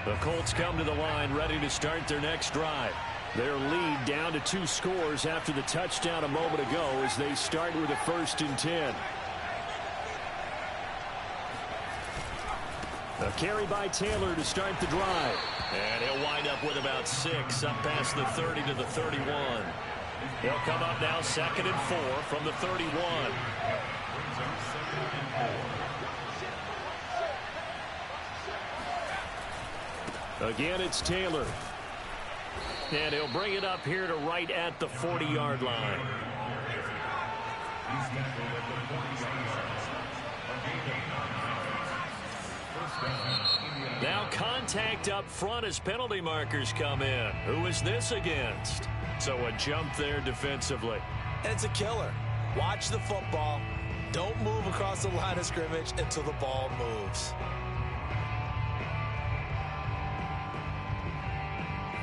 Speaker 1: The Colts come to the line ready to start their next drive. Their lead down to 2 scores after the touchdown a moment ago as they start with a 1st and 10. A carry by Taylor to start the drive. And he'll wind up with about 6 up past the 30 to the 31. He'll come up now 2nd and 4 from the 31.
Speaker 5: Again, it's Taylor.
Speaker 1: And he'll bring it up here to right at the 40-yard line. Now contact up front as penalty markers come in. Who is this against? So a jump there defensively.
Speaker 3: And it's a killer. Watch the football. Don't move across the line of scrimmage until the ball moves.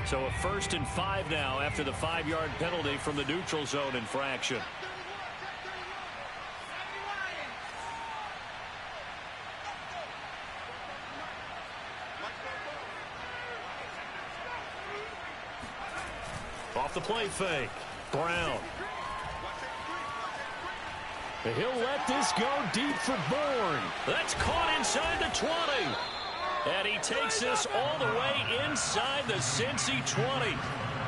Speaker 1: So a 1st and 5 now after the 5-yard penalty from the neutral zone infraction. Off the play fake. Brown.
Speaker 5: He'll let this go deep for Bourne.
Speaker 1: That's caught inside the 20. And he takes this all the way inside the Cincy 20.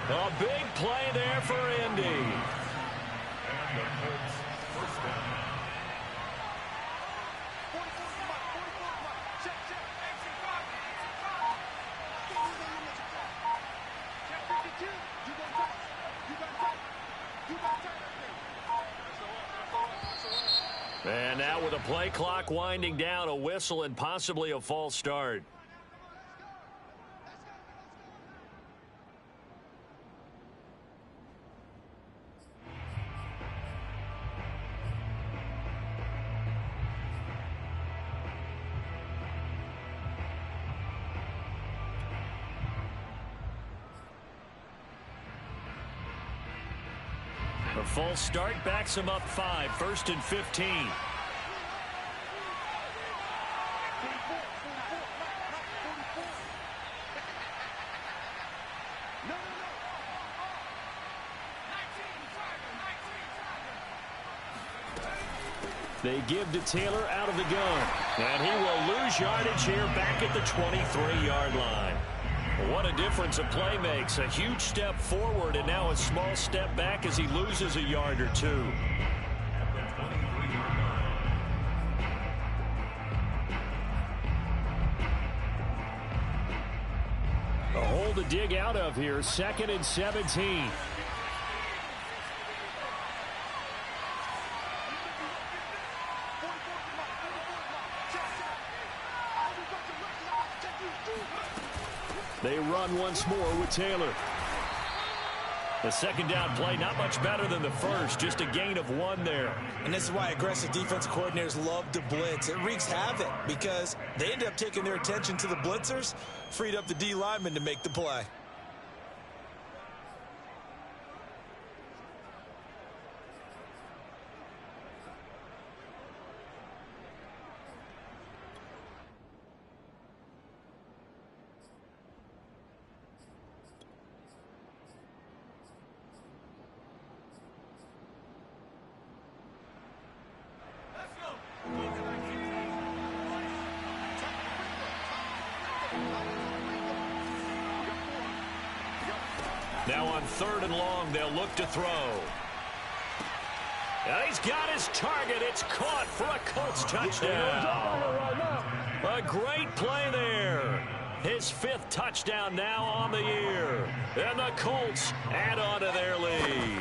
Speaker 1: A big play there for Indy. And now with a play clock winding down, a whistle and possibly a false start. The false start backs him up 5, 1st and 15. They give to Taylor out of the gun. And he will lose yardage here back at the 23-yard line. What a difference a play makes. A huge step forward and now a small step back as he loses a yard or two. A hole to dig out of here. 2nd and 17. They run once more with Taylor. The 2nd down play, not much better than the first, just a gain of 1 there.
Speaker 3: And this is why aggressive defensive coordinators love to blitz. It wreaks havoc because they end up taking their attention to the blitzers, freed up the D lineman to make the play.
Speaker 1: Now on 3rd and long, they'll look to throw. And he's got his target. It's caught for a Colts touchdown. A great play there. His 5th touchdown now on the year. And the Colts add on to their lead.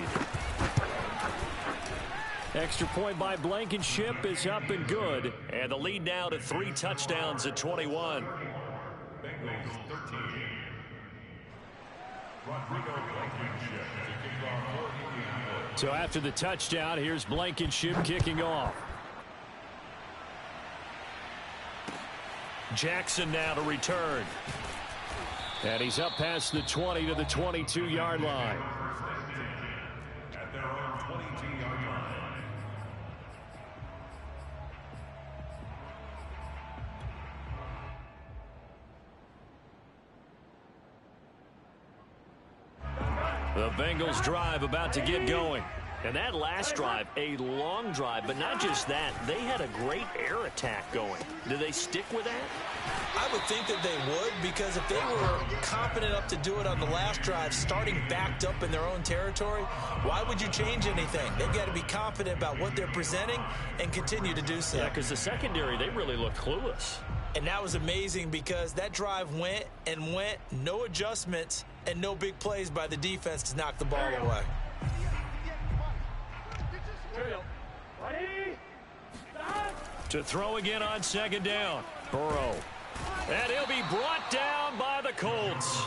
Speaker 1: Extra point by Blankenship is up and good. And the lead now to 3 touchdowns at 21.
Speaker 2: Bengals 13.
Speaker 1: So after the touchdown, here's Blankenship kicking off. Jackson now to return. And he's up past the 20 to the 22-yard line.
Speaker 2: At their own 22-yard line.
Speaker 1: The Bengals drive about to get going. And that last drive, a long drive, but not just that. They had a great air attack going. Do they stick with that?
Speaker 3: I would think that they would, because if they were confident enough to do it on the last drive, starting backed up in their own territory, why would you change anything? They've got to be confident about what they're presenting and continue to do so.
Speaker 1: Yeah, because the secondary, they really looked clueless.
Speaker 3: And that was amazing because that drive went and went, no adjustments, and no big plays by the defense to knock the ball away.
Speaker 1: To throw again on 2nd down. Burrow. And he'll be brought down by the Colts.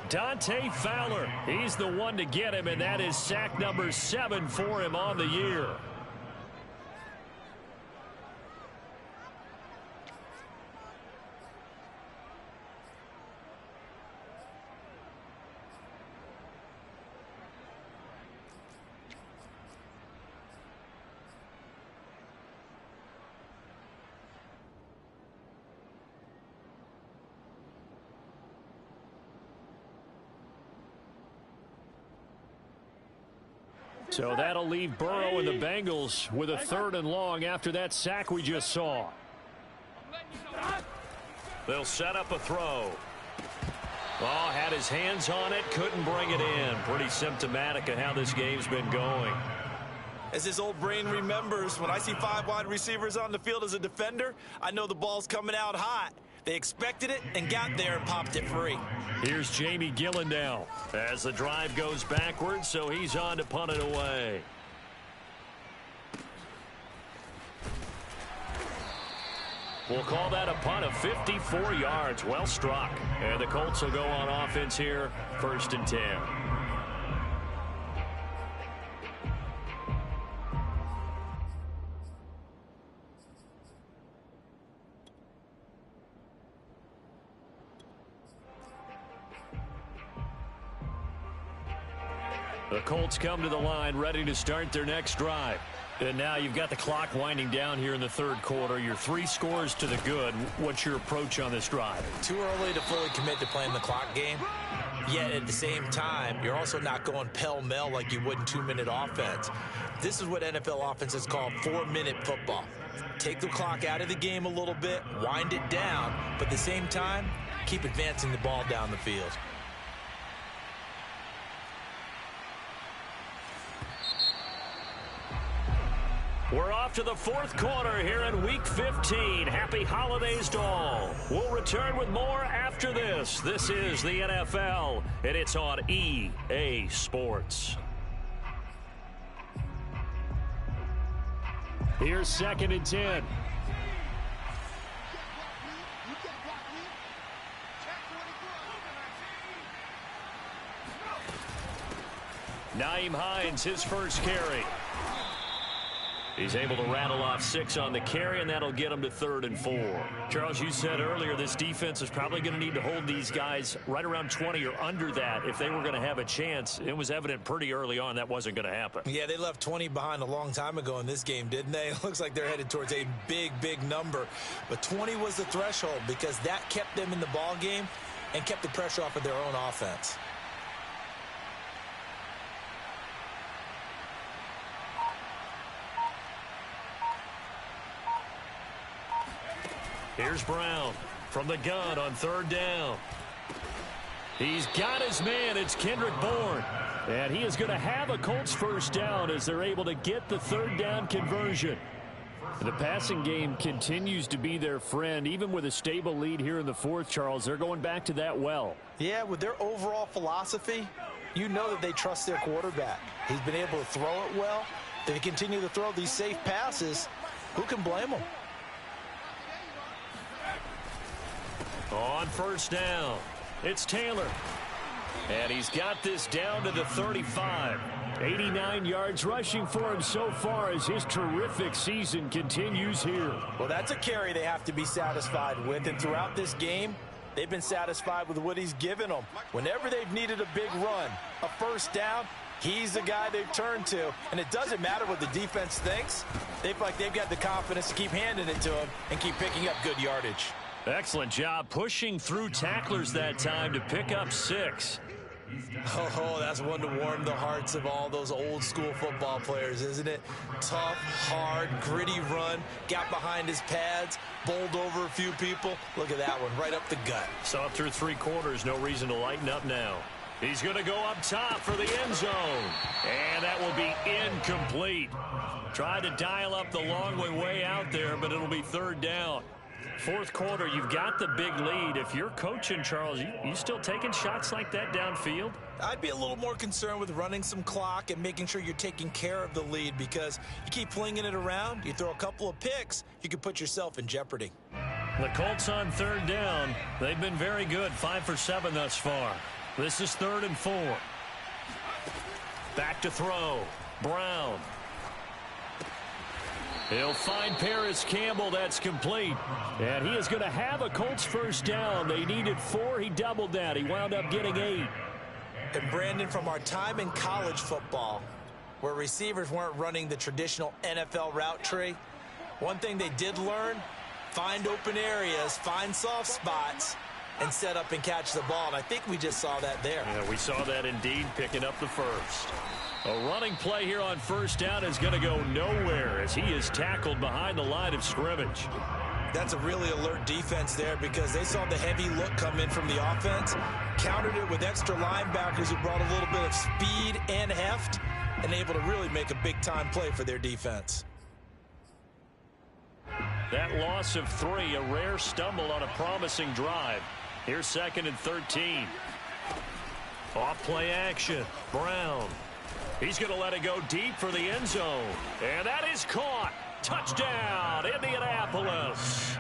Speaker 1: Dante Fowler. He's the one to get him, and that is sack number 7 for him on the year. So that'll leave Burrow and the Bengals with a 3rd and long after that sack we just saw. They'll set up a throw. Oh, had his hands on it, couldn't bring it in. Pretty symptomatic of how this game's been going.
Speaker 3: As his old brain remembers, when I see 5 wide receivers on the field as a defender, I know the ball's coming out hot. They expected it and got there and popped it free.
Speaker 1: Here's Jamie Gillen now as the drive goes backwards, so he's on to punt it away. We'll call that a punt of 54 yards. Well struck. And the Colts will go on offense here, 1st and 10. The Colts come to the line ready to start their next drive. And now you've got the clock winding down here in the third quarter. You're 3 scores to the good. What's your approach on this drive?
Speaker 3: Too early to fully commit to playing the clock game. Yet at the same time, you're also not going pell-mell like you would in 2-minute offense. This is what NFL offenses call 4-minute football. Take the clock out of the game a little bit, wind it down, but at the same time, keep advancing the ball down the field.
Speaker 1: We're off to the fourth quarter here in Week 15. Happy holidays to all. We'll return with more after this. This is the NFL, and it's on EA Sports.
Speaker 5: Here's 2nd and 10.
Speaker 1: Nyheim Hines, his first carry. He's able to rattle off 6 on the carry, and that'll get him to 3rd and 4. Charles, you said earlier this defense is probably going to need to hold these guys right around 20 or under that if they were going to have a chance. It was evident pretty early on that wasn't going to happen.
Speaker 3: Yeah, they left 20 behind a long time ago in this game, didn't they? It looks like they're headed towards a big, big number. But 20 was the threshold because that kept them in the ball game and kept the pressure off of their own offense.
Speaker 1: Here's Brown from the gun on 3rd down. He's got his man. It's Kendrick Bourne.
Speaker 5: And he is going to have a Colts first down as they're able to get the 3rd down conversion. The passing game continues to be their friend. Even with a stable lead here in the 4th, Charles, they're going back to that well.
Speaker 3: Yeah, with their overall philosophy, you know that they trust their quarterback. He's been able to throw it well. They continue to throw these safe passes. Who can blame them?
Speaker 1: On 1st down, it's Taylor. And he's got this down to the 35.
Speaker 5: 89 yards rushing for him so far as his terrific season continues here.
Speaker 3: Well, that's a carry they have to be satisfied with. And throughout this game, they've been satisfied with what he's given them. Whenever they've needed a big run, a first down, he's the guy they've turned to. And it doesn't matter what the defense thinks. They feel like they've got the confidence to keep handing it to him and keep picking up good yardage.
Speaker 1: Excellent job pushing through tacklers that time to pick up 6.
Speaker 3: Oh, that's one to warm the hearts of all those old school football players, isn't it? Tough, hard, gritty run, got behind his pads, bowled over a few people. Look at that one, right up the gut.
Speaker 1: So through 3 quarters, no reason to lighten up now. He's going to go up top for the end zone. And that will be incomplete. Tried to dial up the long way out there, but it'll be 3rd down. 4th quarter, you've got the big lead. If you're coaching, Charles, you still taking shots like that downfield?
Speaker 3: I'd be a little more concerned with running some clock and making sure you're taking care of the lead, because you keep flinging it around, you throw a couple of picks, you can put yourself in jeopardy.
Speaker 1: The Colts on 3rd down. They've been very good, 5 for 7 thus far. This is 3rd and 4. Back to throw. Brown. He'll find Paris Campbell. That's complete.
Speaker 5: And he is going to have a Colts first down. They needed 4. He doubled that. He wound up getting 8.
Speaker 3: And Brandon, from our time in college football, where receivers weren't running the traditional NFL route tree, one thing they did learn, find open areas, find soft spots, and set up and catch the ball. And I think we just saw that there.
Speaker 1: Yeah, we saw that indeed, picking up the first. A running play here on 1st down is going to go nowhere as he is tackled behind the line of scrimmage.
Speaker 3: That's a really alert defense there, because they saw the heavy look come in from the offense, countered it with extra linebackers who brought a little bit of speed and heft, and able to really make a big-time play for their defense.
Speaker 1: That loss of 3, a rare stumble on a promising drive. Here's 2nd and 13. Off play action. Brown. He's going to let it go deep for the end zone. And that is caught. Touchdown, Indianapolis.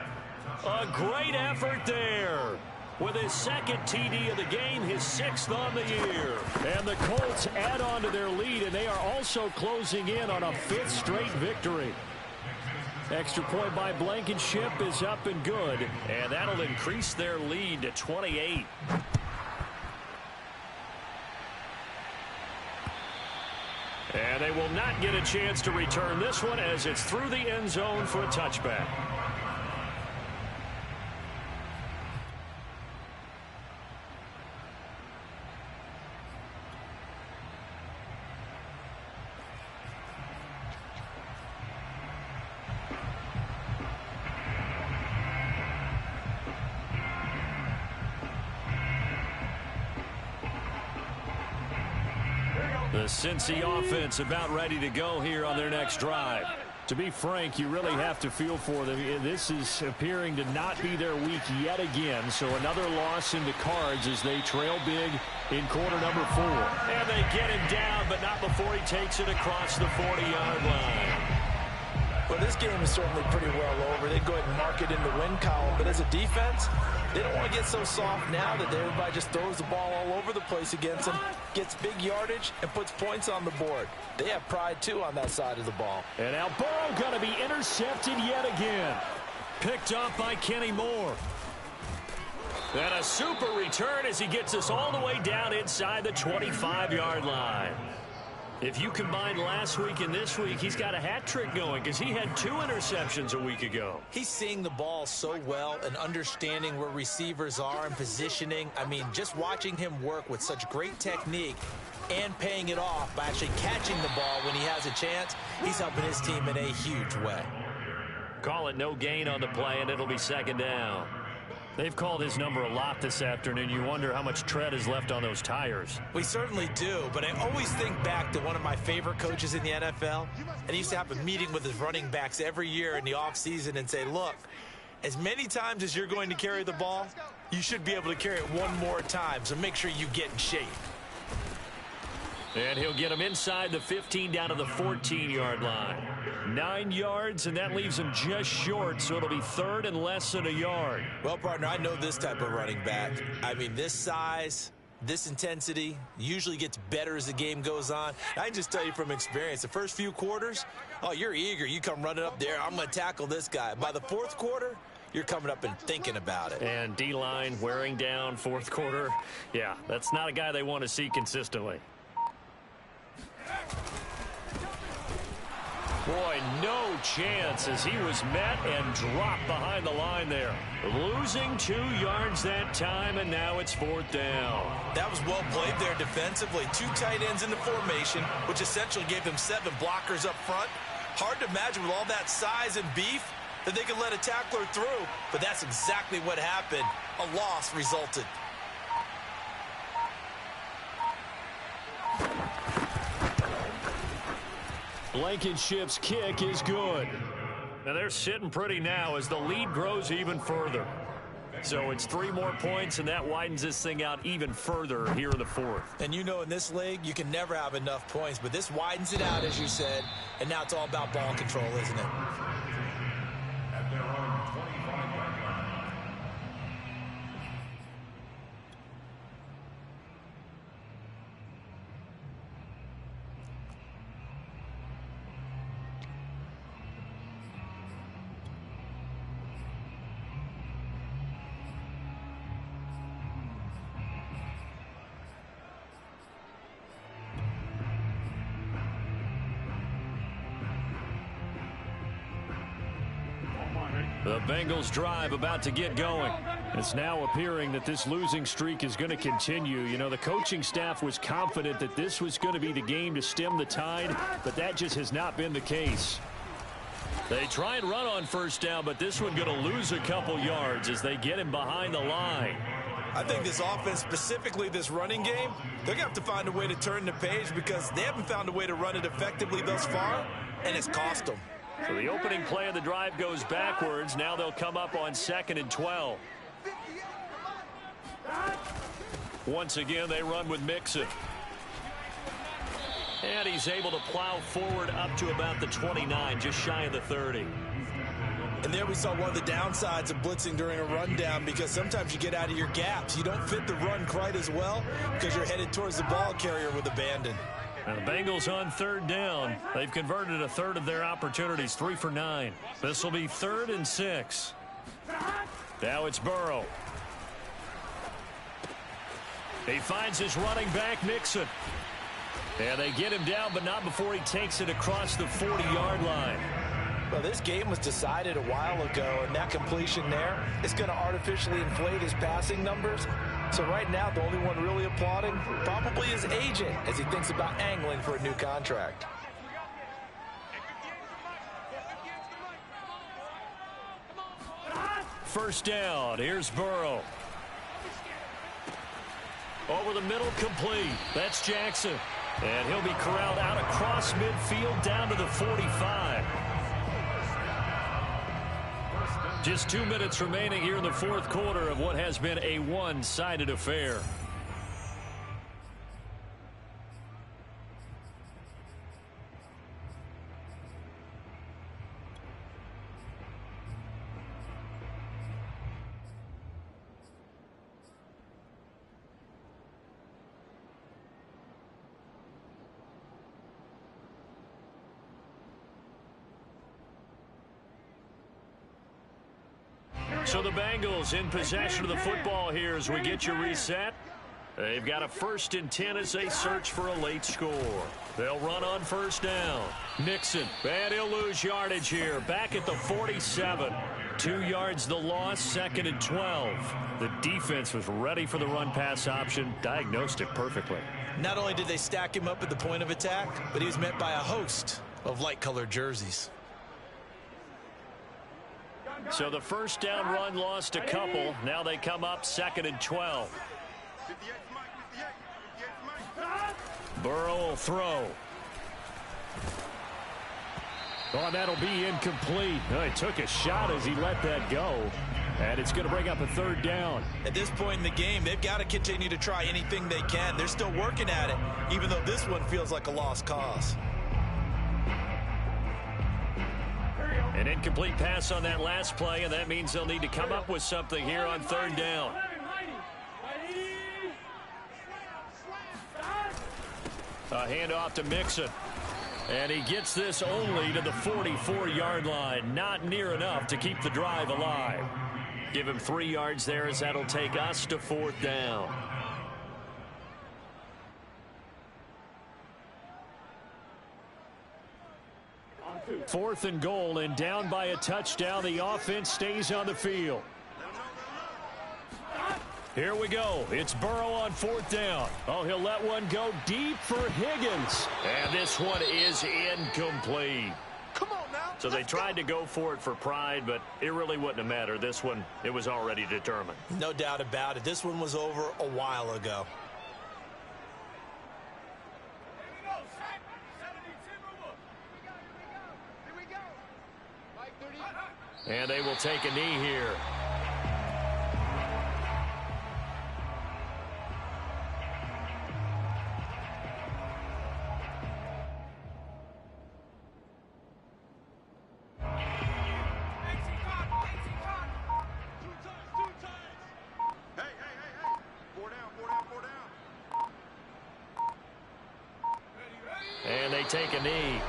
Speaker 1: A great effort there. With his 2nd TD of the game, his 6th on the year.
Speaker 5: And the Colts add on to their lead, and they are also closing in on a 5th straight victory. Extra point by Blankenship is up and good.
Speaker 1: And that'll increase their lead to 28. will not get a chance to return this one as it's through the end zone for a touchback. The Cincy offense about ready to go here on their next drive. To be frank, you really have to feel for them. This is appearing to not be their week yet again. So another loss in the cards as they trail big in quarter number 4. And they get him down, but not before he takes it across the 40-yard line.
Speaker 3: Well, this game is certainly pretty well over. They go ahead and mark it in the win column. But as a defense, they don't want to get so soft now that everybody just throws the ball all over the place against them, gets big yardage, and puts points on the board. They have pride, too, on that side of the ball.
Speaker 1: And now Burrow going to be intercepted yet again. Picked up by Kenny Moore. And a super return as he gets us all the way down inside the 25-yard line. If you combine last week and this week, he's got a hat trick going because he had 2 interceptions a week ago.
Speaker 3: He's seeing the ball so well and understanding where receivers are and positioning. I mean, just watching him work with such great technique and paying it off by actually catching the ball when he has a chance, he's helping his team in a huge way.
Speaker 1: Call it no gain on the play, and it'll be second down. They've called his number a lot this afternoon. You wonder how much tread is left on those tires.
Speaker 3: We certainly do, but I always think back to one of my favorite coaches in the NFL, and he used to have a meeting with his running backs every year in the offseason and say, look, as many times as you're going to carry the ball, you should be able to carry it one more time, so make sure you get in shape.
Speaker 1: And he'll get him inside the 15 down to the 14-yard line. 9 yards, and that leaves him just short, so it'll be third and less than a yard.
Speaker 3: Well, partner, I know this type of running back. I mean, this size, this intensity usually gets better as the game goes on. I can just tell you from experience, the first few quarters, oh, you're eager. You come running up there, I'm going to tackle this guy. By the fourth quarter, you're coming up and thinking about it.
Speaker 1: And D-line wearing down fourth quarter. Yeah, that's not a guy they want to see consistently. Boy, no chance as he was met and dropped behind the line there. Losing 2 yards that time, and now it's fourth down.
Speaker 3: That was well played there defensively. 2 tight ends in the formation, which essentially gave them 7 blockers up front. Hard to imagine with all that size and beef that they could let a tackler through, but that's exactly what happened. A loss resulted.
Speaker 1: Blankenship's kick is good. Now they're sitting pretty now as the lead grows even further. So it's 3 more points, and that widens this thing out even further here in the fourth.
Speaker 3: And you know, in this league, you can never have enough points, but this widens it out, as you said, and now it's all about ball control, isn't it?
Speaker 2: At their own 25-yard line.
Speaker 1: The Bengals drive about to get going. It's now appearing that this losing streak is going to continue. You know, the coaching staff was confident that this was going to be the game to stem the tide, but that just has not been the case. They try and run on first down, but this one going to lose a couple yards as they get him behind the line.
Speaker 3: I think this offense, specifically this running game, they're going to have to find a way to turn the page because they haven't found a way to run it effectively thus far, and it's cost them.
Speaker 1: So the opening play of the drive goes backwards. Now they'll come up on 2nd and 12. Once again, they run with Mixon. And he's able to plow forward up to about the 29, just shy of the 30.
Speaker 3: And there we saw one of the downsides of blitzing during a rundown because sometimes you get out of your gaps. You don't fit the run quite as well because you're headed towards the ball carrier with abandon.
Speaker 1: And the Bengals on 3rd down. They've converted a third of their opportunities, 3 for 9. This will be 3rd and 6. Now it's Burrow. He finds his running back, Mixon. And they get him down, but not before he takes it across the 40-yard line.
Speaker 3: Well, this game was decided a while ago, and that completion there is going to artificially inflate his passing numbers. So right now, the only one really applauding probably his agent as he thinks about angling for a new contract.
Speaker 1: First down. Here's Burrow. Over the middle, complete. That's Jackson. And he'll be corralled out across midfield down to the 45. Just 2 minutes remaining here in the fourth quarter of what has been a one-sided affair. So the Bengals in possession of the football here as we get you reset. They've got a 1st and 10 as they search for a late score. They'll run on first down. Mixon, and he'll lose yardage here. Back at the 47. 2 yards the loss, 2nd and 12. The defense was ready for the run-pass option, diagnosed it perfectly.
Speaker 3: Not only did they stack him up at the point of attack, but he was met by a host of light-colored jerseys.
Speaker 1: So the first down run lost a couple. Now they come up 2nd and 12. Burrow will throw. Oh, that'll be incomplete. He took a shot as he let that go. And it's going to bring up a 3rd down.
Speaker 3: At this point in the game, they've got to continue to try anything they can. They're still working at it, even though this one feels like a lost cause.
Speaker 1: An incomplete pass on that last play, and that means they'll need to come up with something here on 3rd down. A handoff to Mixon. And he gets this only to the 44-yard line. Not near enough to keep the drive alive. Give him 3 yards there as that'll take us to 4th down. Fourth and goal, and down by a touchdown. The offense stays on the field. Here we go. It's Burrow on 4th down. Oh, he'll let one go deep for Higgins. And this one is incomplete.
Speaker 4: Come on now.
Speaker 1: So they tried to go for it for pride, but it really wouldn't have mattered. This one, it was already determined.
Speaker 3: No doubt about it. This one was over a while ago.
Speaker 1: And they will take a knee here. And they take a knee.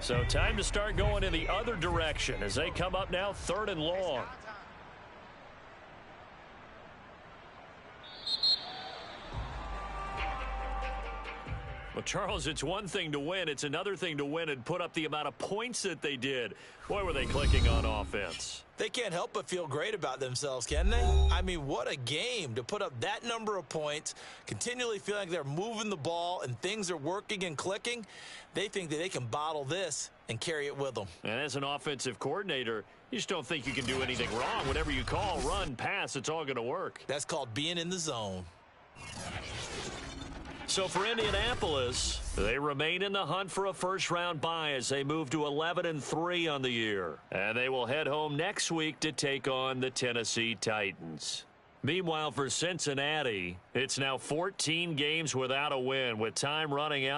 Speaker 1: So time to start going in the other direction as they come up now 3rd and long. Well, Charles, it's one thing to win. It's another thing to win and put up the amount of points that they did. Boy, were they clicking on offense.
Speaker 3: They can't help but feel great about themselves, can they? I mean, what a game to put up that number of points, continually feeling like they're moving the ball and things are working and clicking. They think that they can bottle this and carry it with them.
Speaker 1: And as an offensive coordinator, you just don't think you can do anything wrong. Whatever you call, run, pass, it's all going to work.
Speaker 3: That's called being in the zone.
Speaker 1: So for Indianapolis, they remain in the hunt for a first-round bye as they move to 11-3 on the year. And they will head home next week to take on the Tennessee Titans. Meanwhile, for Cincinnati, it's now 14 games without a win with time running out.